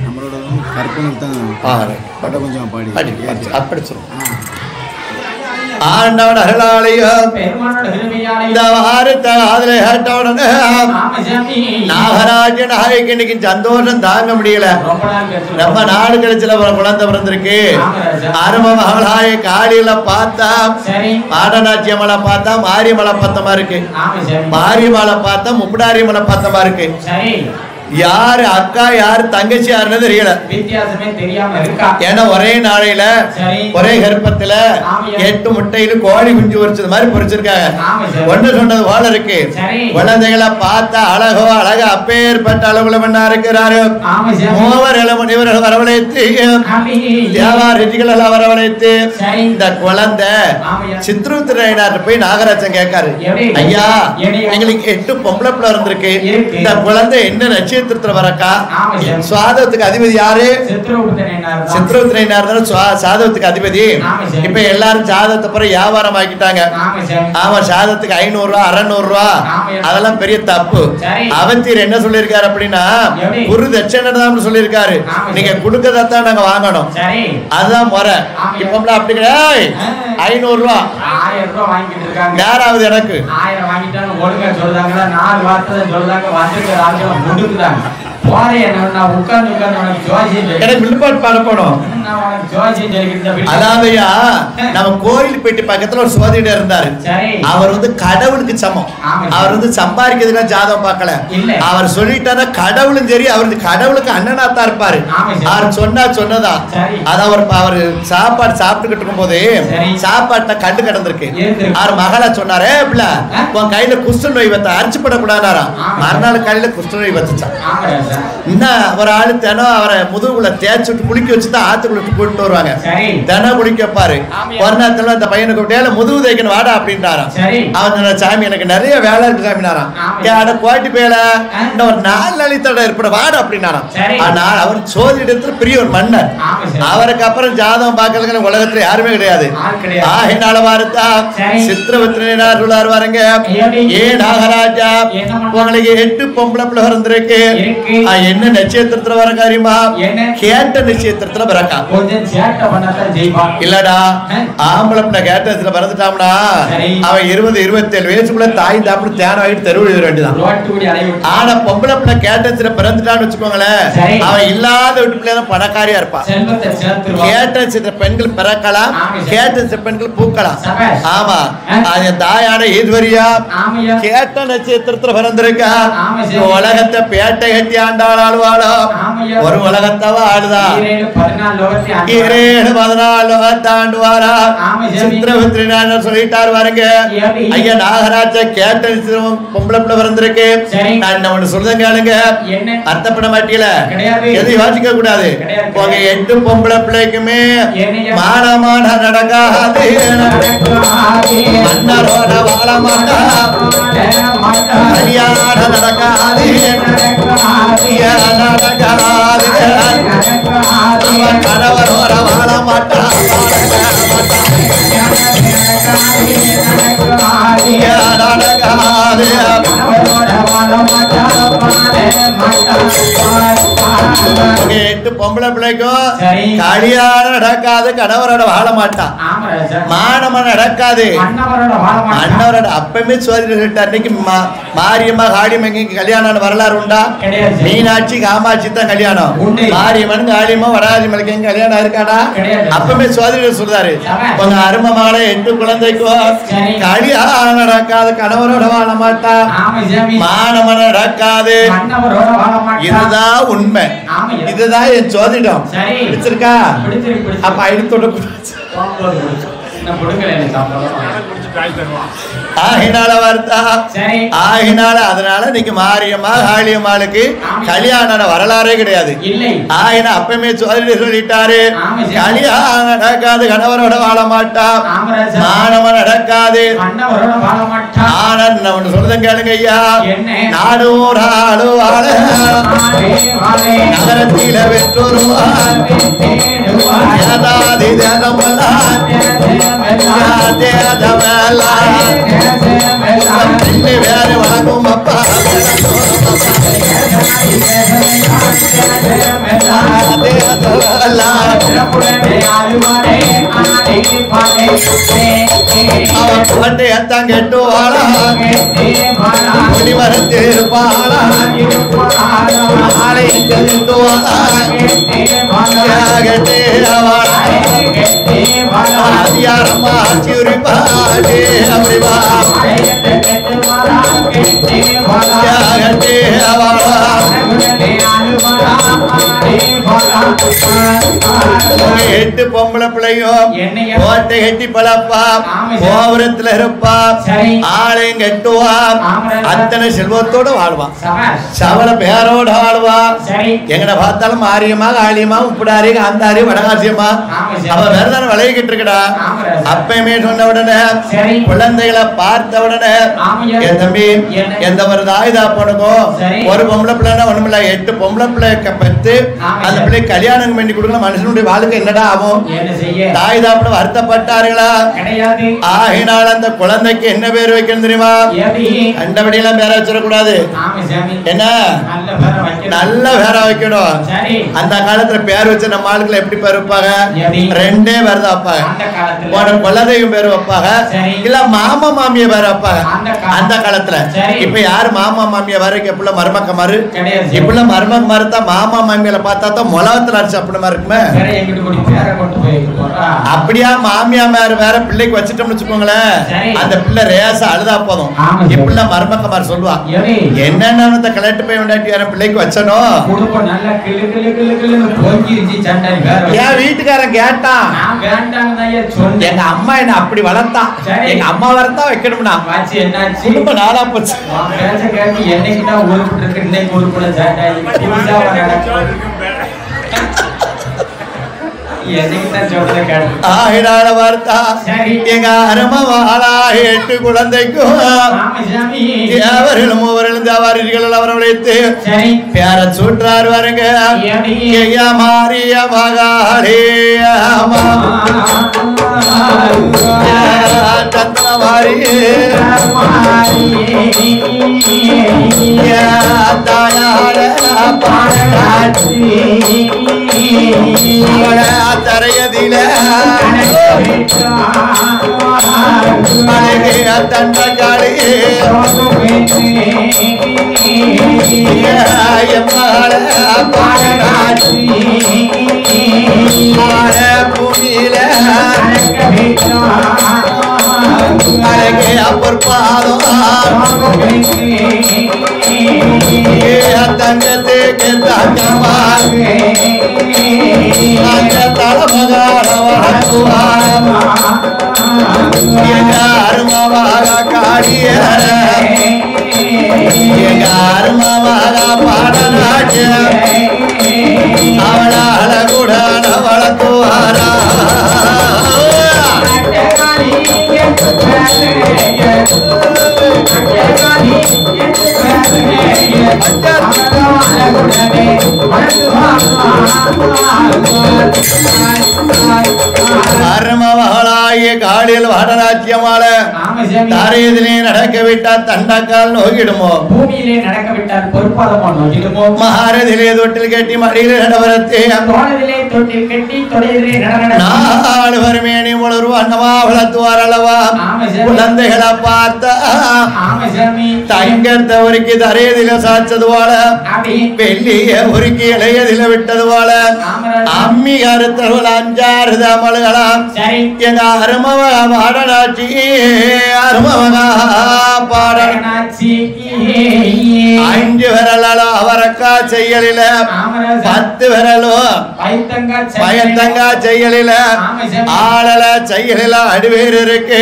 [SPEAKER 5] நம்மளோட கற்பனை தான் கொஞ்சம் பாடி
[SPEAKER 2] அப்படி சொல்லுவோம் ஆண்டவன் அருளாளையும் இந்த வாரத்தை அதுல கேட்டவுடனே நாகராஜ நாயக்கு இன்னைக்கு சந்தோஷம் தாங்க முடியல. நம்ம நாடு கழிச்சுல குழந்தை பிறந்திருக்கு. அரும மகளாய காளியில பார்த்தா பாடநாச்சியமலை பார்த்தா மாரியமலை பத்தமா இருக்கு, மாரியமலை பார்த்தா முப்படாரியமலை பத்தமா இருக்கு. யாரு அக்கா யாரு தங்கச்சி யாருன்னு தெரியல,
[SPEAKER 3] வித்தியாசமே தெரியாம இருக்கா.
[SPEAKER 2] ஏன்னா ஒரே நாளையில ஒரே கர்ப்பத்துல 8 முட்டையில கோழி குஞ்சு பொரிச்சது மாதிரி பொரிச்சிருக்காங்க. ஒண்ணு சொன்னது போல இருக்கு. குழந்தைகளை பார்த்தா அழகோ அழக அப்பேற்பட்ட அளவுல மண்ணா இருக்கிறாரு. மூவர் இவர்கள் வரவழைத்து வியாபாரிகள் எல்லாம் வரவழைத்து இந்த குழந்தை சித்ருத்திரையனார் போய் நாகராஜன் கேட்காரு, ஐயா எங்களுக்கு 8 பொம்பளை பிள்ளை இருந்திருக்கு, இந்த குழந்தை என்ன நட்சத்திரத்துல வரக்கா? சுவாதத்துக்கு அதிபதி யாரு? சித்ருத்திரையனார் தான் சாதத்துக்கு அதிபதி. இப்ப எல்லாரும் சாதத்தை பிறகு வியாபாரம் ஆக்கிட்டாங்க. ஆமா, சாதத்துக்கு 500 ரூபா 600 ரூபா அதெல்லாம் பெரிய தப்பு. அவத்தியர் என்ன சொல்லியிருக்காரு அப்படின்னா குரு தட்சணை தான் சொல்லியிருக்காரு, நீங்க கொடுக்கறதான் நாங்க வாங்கணும், அதுதான் முறை. இப்ப அப்படி கிடையாது. 500 ரூபா
[SPEAKER 3] 1000 ரூபா வாங்கிட்டு இருக்காங்க.
[SPEAKER 2] யாராவது எனக்கு
[SPEAKER 3] 1000 வாங்கிட்டாங்க ஒழுங்கா சொல்றாங்களா? 4 வார்த்தை சொல்றாங்க, வந்துட்டு ஆளுங்க முடுக்குறாங்க.
[SPEAKER 2] நம்ம கோயில் பெட்டி பக்கத்துல ஒரு சோதிடர் இருந்தாரு. அவர் வந்து கடவுளுக்கு சமம். அவர் வந்து சம்பாதிக்கிறதுல ஜாதகம் பார்க்கல. அவர் சொல்லிட்டாரா கடவுளும் சரி, அவருக்கு கடவுளுக்கு அண்ணனாத்தான் இருப்பாரு. அவர் சொன்னதா அது அவர் சாப்பாடு சாப்பிட்டுக்கிட்டு இருக்கும் போது சாப்பாட்டை கண்டு கிடந்திருக்கு. அவர் மகளா சொன்னாரு, உன் கையில குஷ்ட நோய் வத்த அரிச்சு படக்கூடாதாரா. மறுநாள் கையில குஷ்ட நோய் வச்சுச்சான். ஒரு ஆளு தினம் அவரை முதுகுல தேய்ச்சி விட்டு குளிக்க வச்சுதான் ஆத்துக்குள்ள கூட்டிட்டு வருவாங்க. தினம் குளிக்க வைப்பாரு. ஒரு நேரத்துல அந்த பையனுக்கு விட்டு முதுகு தேய்க்கணும் வாடா அப்படின்றாராம். அவன் சாமி எனக்கு நிறைய வேலை இருக்கு சாமினாராம். கோட்டி பேல ஒரு 4 நாளைக்கு ஏற்பட வாடா அப்படின்னாராம். ஆனால் அவர் சோதிடத்துல பெரிய ஒரு மன்னர். அவருக்கு அப்புறம் ஜாதகம் பார்க்கறதுக்கு உலகத்துல யாருமே கிடையாது. ஆகினால வார்த்தா சித்திரவத்தினார் வருவாருங்க. ஏ நாகராஜா உங்களுக்கு 8 பொம்பளை பிள்ளை இருந்திருக்கு, என்ன நட்சத்திரத்துல வர காரியமா? கேட்ட நட்சத்திரத்துல வரக்கா. இல்லடா ஆம்பளை பிள்ளை கேட்ட நட்சத்திரத்துல பிறந்துட்டாம்னா அவன் 20-27 வயசுக்குள்ள தாய் தாப்பி தேன வாங்கிட்டு தெருவில் வேண்டியதான். ஆனா பொம்பளை பிள்ளை கேட்ட நட்சத்திரத்துல பிறந்துட்டான்னு வச்சுக்கோங்களேன், அவன் இல்லாத வீட்டு பிள்ளை பணக்காரியா இருப்பான். கேட்ட நட்சத்திர பெண்கள் பிறக்கலாம், கேட்ட நட்சத்திர பெண்கள் பூக்கலாம். ஆமா, அது தாயான ஈஸ்வரியா கேட்ட நட்சத்திரத்துல பிறந்திருக்கா. உலகத்தை பேட்டை கட்டி ஆண்டாள் வாழோ, ஒரு உலகத்தவ ஆடுதா 14 ஆண்டு வாரா. சித்திரவத்திரிநாதர் சொல்லிட்டாரு பாருங்க, ஐயா நாகராஜ கேட்ட பொம்பளை பிள்ளை பிறந்திருக்கு. நான் என்ன ஒண்ணு சொல்றேன் கேளுங்க, அர்த்தப்பட மாட்டீங்கள, எதையும் வாசிக்க கூடாது. உங்க 8 பொம்பளை பிள்ளைக்குமே மானமான நடக்காது, மன்னரோட வாழ மாட்டா, கல்யாண நடக்காது, கணவரோட வாழ மாட்டா, பொம்பளை பிள்ளைக்கும் கல்யாணம் நடக்காது, கணவரோட வாழ மாட்டான், மானம நடக்காது. அண்ணவரோட அப்பமே சோதனை அன்னைக்கு மாரியம்மா காளியம்மன் கல்யாணம் வரலாறு உண்டா? மீனாட்சி காமாட்சி தான் கல்யாணம். மாரியம்மன் காளியம்மா வடாதிமலுக்கு எங்க கல்யாணம் இருக்காடா? அப்பமே சோதனை சொல்றாரு, உங்க அருமை மகளை 8 குழந்தைக்கும் கல்யாணம் நடக்காது, கணவரோட வாழ மாட்டா, மானம நடக்காது. இதுதான் உண்மை, இதுதான் என் சோதிடம். பிடிச்சிருக்கா? அப்ப எடுத்தோட அதனால இன்னைக்கு மாரியம்மா காளியம்மாளுக்கு கல்யாண வரலாறே கிடையாது. ஆயினா அப்பமே சொல்லிட்டாரு, கல்யாணம் நடக்காது, கணவரோட வாழ மாட்டா, மானவன் நடக்காது. ஆனா சொல்றத கேளுங்க ஐயா, நாடூராடு வாழ நகரத்தில வெற்றொருவார் வேறு வழங்கும் அப்பா அவன் எத்தான் கெட்டு வாழா மரத்து இருப்பாளா ஆலை கெட்டு வாழா கெட்டே வாழா அதிகாரமா சிரிப்பாடே அப்படிவா கெட்டே வாழா எட்டு பொம்பளை பிள்ளையும் கோட்டை கட்டி பழப்பா கோபுரத்துல இருப்பா ஆலயம் கட்டுவா அத்தனை செல்வத்தோட வாழ்வான் சவள பேரோட வாழ்வா எங்கட பார்த்தாலும் மாரியம்மா காளியம்மா உப்புடாரி காந்தாரி வடகாசியம்மா அவ வேறதான விளையிக்கிட்டு இருக்கடா அப்பயுமே சொன்ன உடனே குழந்தைகளை பார்த்த உடனே என் தம்பி எந்த ஒரு தாயுதா பொண்ணுக்கும் ஒரு பொம்பளை பிள்ளைன்னா ஒண்ணுமில்ல 8 பொம்பளை பிள்ளைய பெற்று அந்த பிள்ளை கல்யாணம் பண்ணி கொடுக்கணும் மனுஷனுடைய வாழ்க்கை என்னடா ஆகும் தாயுதாப்புல வருத்தப்பட்டார்களா ஆகினால் அந்த குழந்தைக்கு என்ன பேர் வைக்கணும் தெரியுமா கண்டபடி எல்லாம் பேர வச்சிடக்கூடாது என்ன நல்ல பேரா வைக்கணும் அந்த காலத்துல பேர் வச்சு நம்ம ஆளுக்குள்ள எப்படி பேர் வைப்பாங்க 2 பேர் தான் வைப்பாங்க குலதெய்வம் பேர் வைப்பாங்க இல்ல மாமா மாமிய பேர் வைப்பாங்க அந்த காலத்துல இப்ப யாரு மாமா மாமிய வரைக்கும் எப்படில மருமக்க மாறு இப்படில மருமக்க மாறுதான் மாமா மாமியில பார்த்தா தான் மொளகத்துல அடிச்சு அப்படி மாதிரி இருக்குமே அப்படியா மாமியா மேல வேற பிள்ளைக்கு வச்சுட்டோம்னு வச்சுக்கோங்களேன் அந்த பிள்ளை ரேசா அழுதா போதும் இப்படில மருமக்க மாதிரி சொல்லுவா என்னென்ன கலெக்ட் போய் விண்டாட்டி வேற பிள்ளைக்கு வச்சனும் என் வீட்டுக்காரன் கேட்டான் எங்க அம்மா என்ன அப்படி வளர்த்தான் எங்க அம்மா வரத்தான் வைக்கணும்னா குடும்பம் நாளா போச்சு ஆகினால வார்த்தா எங்க அருமவாளா 8 குழந்தைக்கும் அவர்களும் மூவர்களும் தேவாரிகள் அவரவழைத்து பேர சூற்றார் வருங்க மாறிய மகாளே மாறி தாயார தரையதில தண்டகாளி பூமியில அழகே அப்பற்பாதம் தங்கத்துக்கு தங்கமா தலமகார அருமவாக காடிய அருமவாக பாடநாட்டு அவளால கூட வளர்த்துவாரா அருமவகளாகிய காடியில் வடராஜ்யமால தாரியதிலே நடக்க விட்டால் தண்டக்கால் நோக்கிடுமோ
[SPEAKER 3] பூமியிலே நடக்க விட்டால் பொறுப்பாதமோ நோக்கிடுமோ
[SPEAKER 2] மகாரதிலே தொட்டில் கட்டி மடியிலே நடவரத்தே
[SPEAKER 3] தோளதிலே தொட்டில் கட்டி தொடையிலே நடன
[SPEAKER 2] நாலு வருமேனி முழு அன்னமா வளர்த்துவார் அல்லவா குழந்தைகளை பார்த்த தங்கத்த உருக்கி தரையதில சாச்சது போல வெள்ளிய உருக்கி இளையதில விட்டது போல அம்மி கருத்தர்கள் 5-6 தமிழ்களாம் எங்க அருமவக பாடனாட்சி அருமவக பாடனாட்சி 5 விரலும் அவரக்கா செய்யலில 10 விரலும் பயத்தங்கா செய்யலில ஆளல செய்யலில அடிவேறு இருக்கு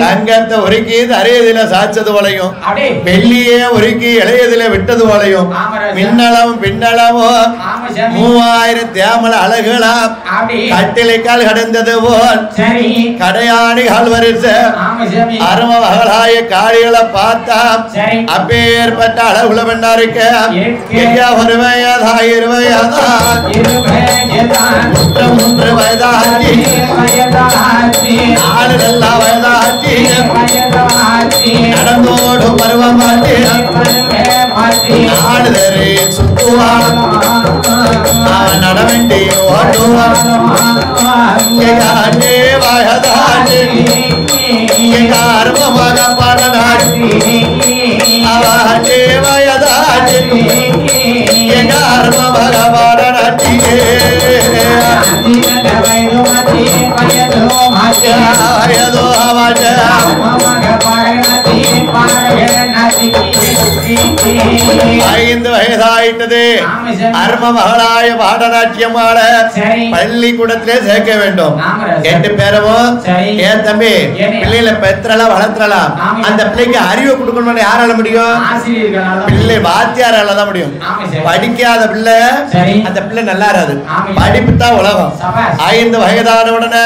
[SPEAKER 2] தங்கத்தை உருக்கி தரையதில சாச்சது போலையும் வெள்ளியே உருக்கி இளையதில விட்டது போலையும் மின்னளவும் பின்னளவும் 3000 தேமல அழகுலாம் கட்டிலைக்கால் கடந்தது போல் கடையாணி கால் வரிசை அருமவகளாய காளிகளை பார்த்தா அப்பேற்பட்ட அளவுல பெண்ணா இருக்க வருவையதா 3 வயதாகி 4 நல்லா வயதாகி நடந்தோடும் பருவமாட்டி 4 தரை சுத்துவான் நடவண்டி ஓட்டுவான் வயதாகி அருமமாக பாடனாட்டி வயதாகி அருமமாக பாடனாட்டி ஐந்து வயதா வயதாயிட்டது. அரும மகளாய பாடநாட்டியம் ஆட பள்ளிக்கூடத்திலே சேர்க்க வேண்டும். 8 பேரவும் ஏன் தம்பி பிள்ளைகளை பெற்றலாம் வளர்த்தலாம். அந்த பிள்ளைக்கு அறிவை கொடுக்கணும்னு யாரால முடியும்? பிள்ளை வாத்தியாரால தான் முடியும். படிக்காத பிள்ளை அந்த பிள்ளை நல்லா இருக்காது. படிப்பு தான் உலகம். 5 வயதான உடனே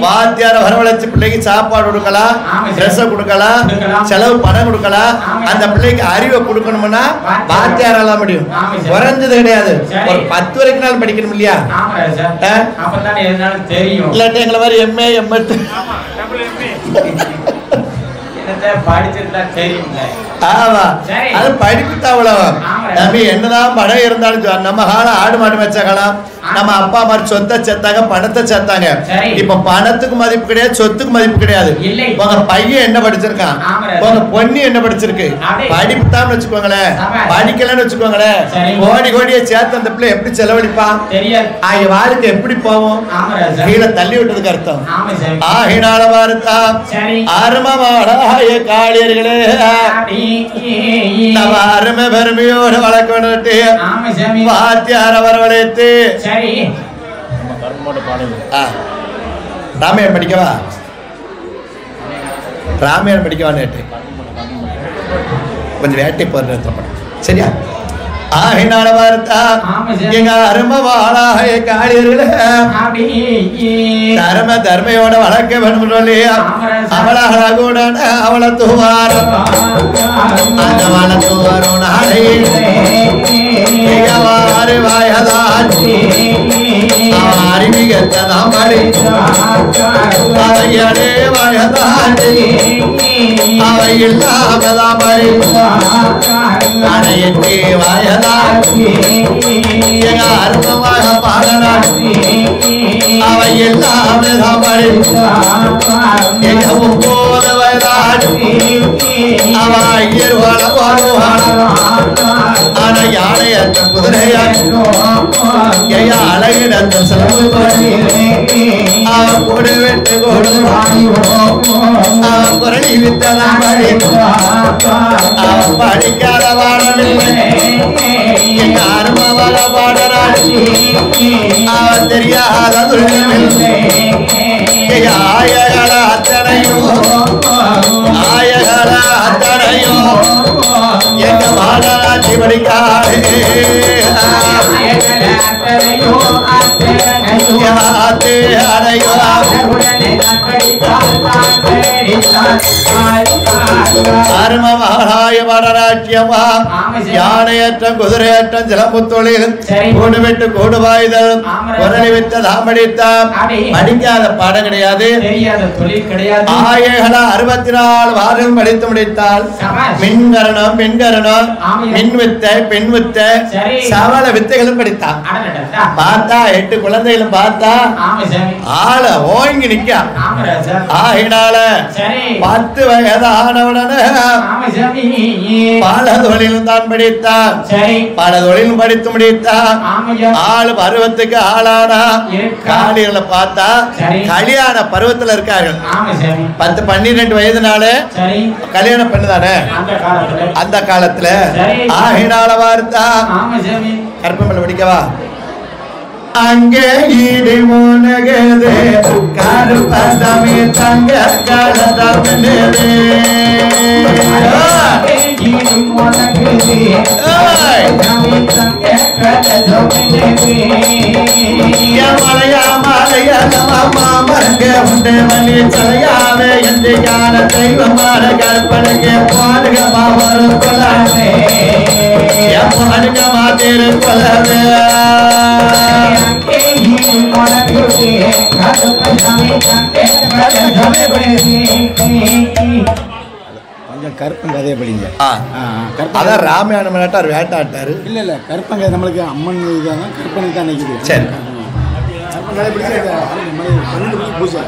[SPEAKER 2] வாத்தியார வரவழைச்சு பிள்ளைக்கு சாப்பாடு கொடுக்கலாம், ட்ரெஸ் கொடுக்கலாம், செலவு பணம் கொடுக்கலாம். அந்த பிள்ளைக்கு அறிவை கொடுக்கணும்னா வாத்தியாரால முடியும். குறைஞ்சது கிடையாது. ஒரு 10 வரைக்கும் நாள் படிக்கணும் இல்லையா? இல்லாட்டி எங்களை மாதிரி எம்ஏ எம்எட் என்னதான் படம் இருந்தாலும் நம்ம காலம் ஆடு மாடு வச்ச காலம். நம்ம அப்பா மாதிரி சொத்தை சேர்த்தாங்க, பணத்தை சேர்த்தாங்க. இப்ப பணத்துக்கு மதிப்பு கிடையாது, சொத்துக்கு மதிப்பு கிடையாது. உங்க பையன் என்ன படிச்சிருக்கான், உங்க பொண்ணு என்ன படிச்சிருக்கு, படிப்பு தான் வச்சுக்கோங்களேன். படிக்கலன்னு வச்சுக்கோங்களேன், கோடி கோடியை சேர்த்து அந்த பிள்ளை எப்படி செலவழிப்பான், வாழ்க்கை எப்படி போவோம், கீழே தள்ளி விட்டதுக்கு அர்த்தம். ஆகினால வார்த்தா அருமமாடாய காளியர்களே நம்ம அருமை பெருமையோடு வளர்க்க வேண்டிய வாத்தியார வரவழைத்து ராமாயணம் படிக்கவா, ராமாயணம் படிக்கவா நேற்று கொஞ்சம் வேட்டை போடுற சரியா? ஆகினால வார்த்தா எங்க அரும வாழாய காளியர்களே தர்ம தர்மையோட வளர்க்க வேண்டும் இல்லையா? அவளாக கூட அவளை தூவாரம் அந்த வள தூவாரம் அறிவிகத்தான் அவையடே வயதாண்டி அவை இல்லாமதான் அனைத்து வயதாண்டி எங்க அருமமாக பாடனாண்டி அவை இல்லாமதான் எங்க 9 வயதாண்டி அவ ஐயர் வாழ வாழ்வாள். ஆனா யானையற்ற குதிரையாற்றோ அழகிடந்த செலவு அவன் கொடு வெட்டு கொடு அவன் குரலி வித்ததான் அவன் படிக்காத பாடமில்லை. எங்க அருமவள பாடறாள் அவன் தெரியாத துணிமில்லை. ஆயகள அத்தனையோ ஆயகள அத்தனையோ எங்க பாடராட்சி படிக்காதே யானையற்றம் குதிரையற்றம் சிலம்புத்தொழில் கூடு விட்டு கூடு வாய்தல் குரலி வித்த தாமடித்தான் படிக்காத பாடம் கிடையாது, ஆயகள 64 வாரம் படித்து முடித்தால் மின்கரணம் பெண்கரணம் மின் வித்தை பெண் வித்தை சவள வித்தைகளும் படித்தான். பார்த்தா 8 குழந்தைகளும் பார்த்தா ஆள ஓங்கி நிக்க. ஆகினால 10 வயதானவுடனே பல தொழிலும் தான் படித்தான், பல தொழிலும் படித்து முடித்தான். ஆளு பருவத்துக்கு ஆளானா காளிகளை பார்த்தா கல்யாண பருவத்துல இருக்கார்கள். 10-12 வயதுனால கல்யாணம் பண்ணுதானே அந்த காலத்துல. ஆகினால வார்த்தா கற்பமல்ல படிக்கவா அங்கே ஈடு முனகதே கருப்பதமே தங்க கலதமே ஈடு முனகதே தங்க கலதமே யமலயா மலயா மாமங்க உண்டே மணி சலையாவே எந்த ஞான தெய்வமான கற்பனைக்கு பாடுகமா வரும் கொலாவே யமனுகமா தேரு கொலாவே
[SPEAKER 5] கொஞ்சம் கருப்பன் கதையை படிங்க.
[SPEAKER 2] அதான் ராமாயணம் வேட்டாட்டாரு.
[SPEAKER 5] இல்ல கருப்பன் கதை நம்மளுக்கு அம்மன் இதுதான், கருப்பனுக்கு தான் நினைக்குது.
[SPEAKER 2] சரி
[SPEAKER 5] கருப்பன் கதை பிடிச்சா பூஜை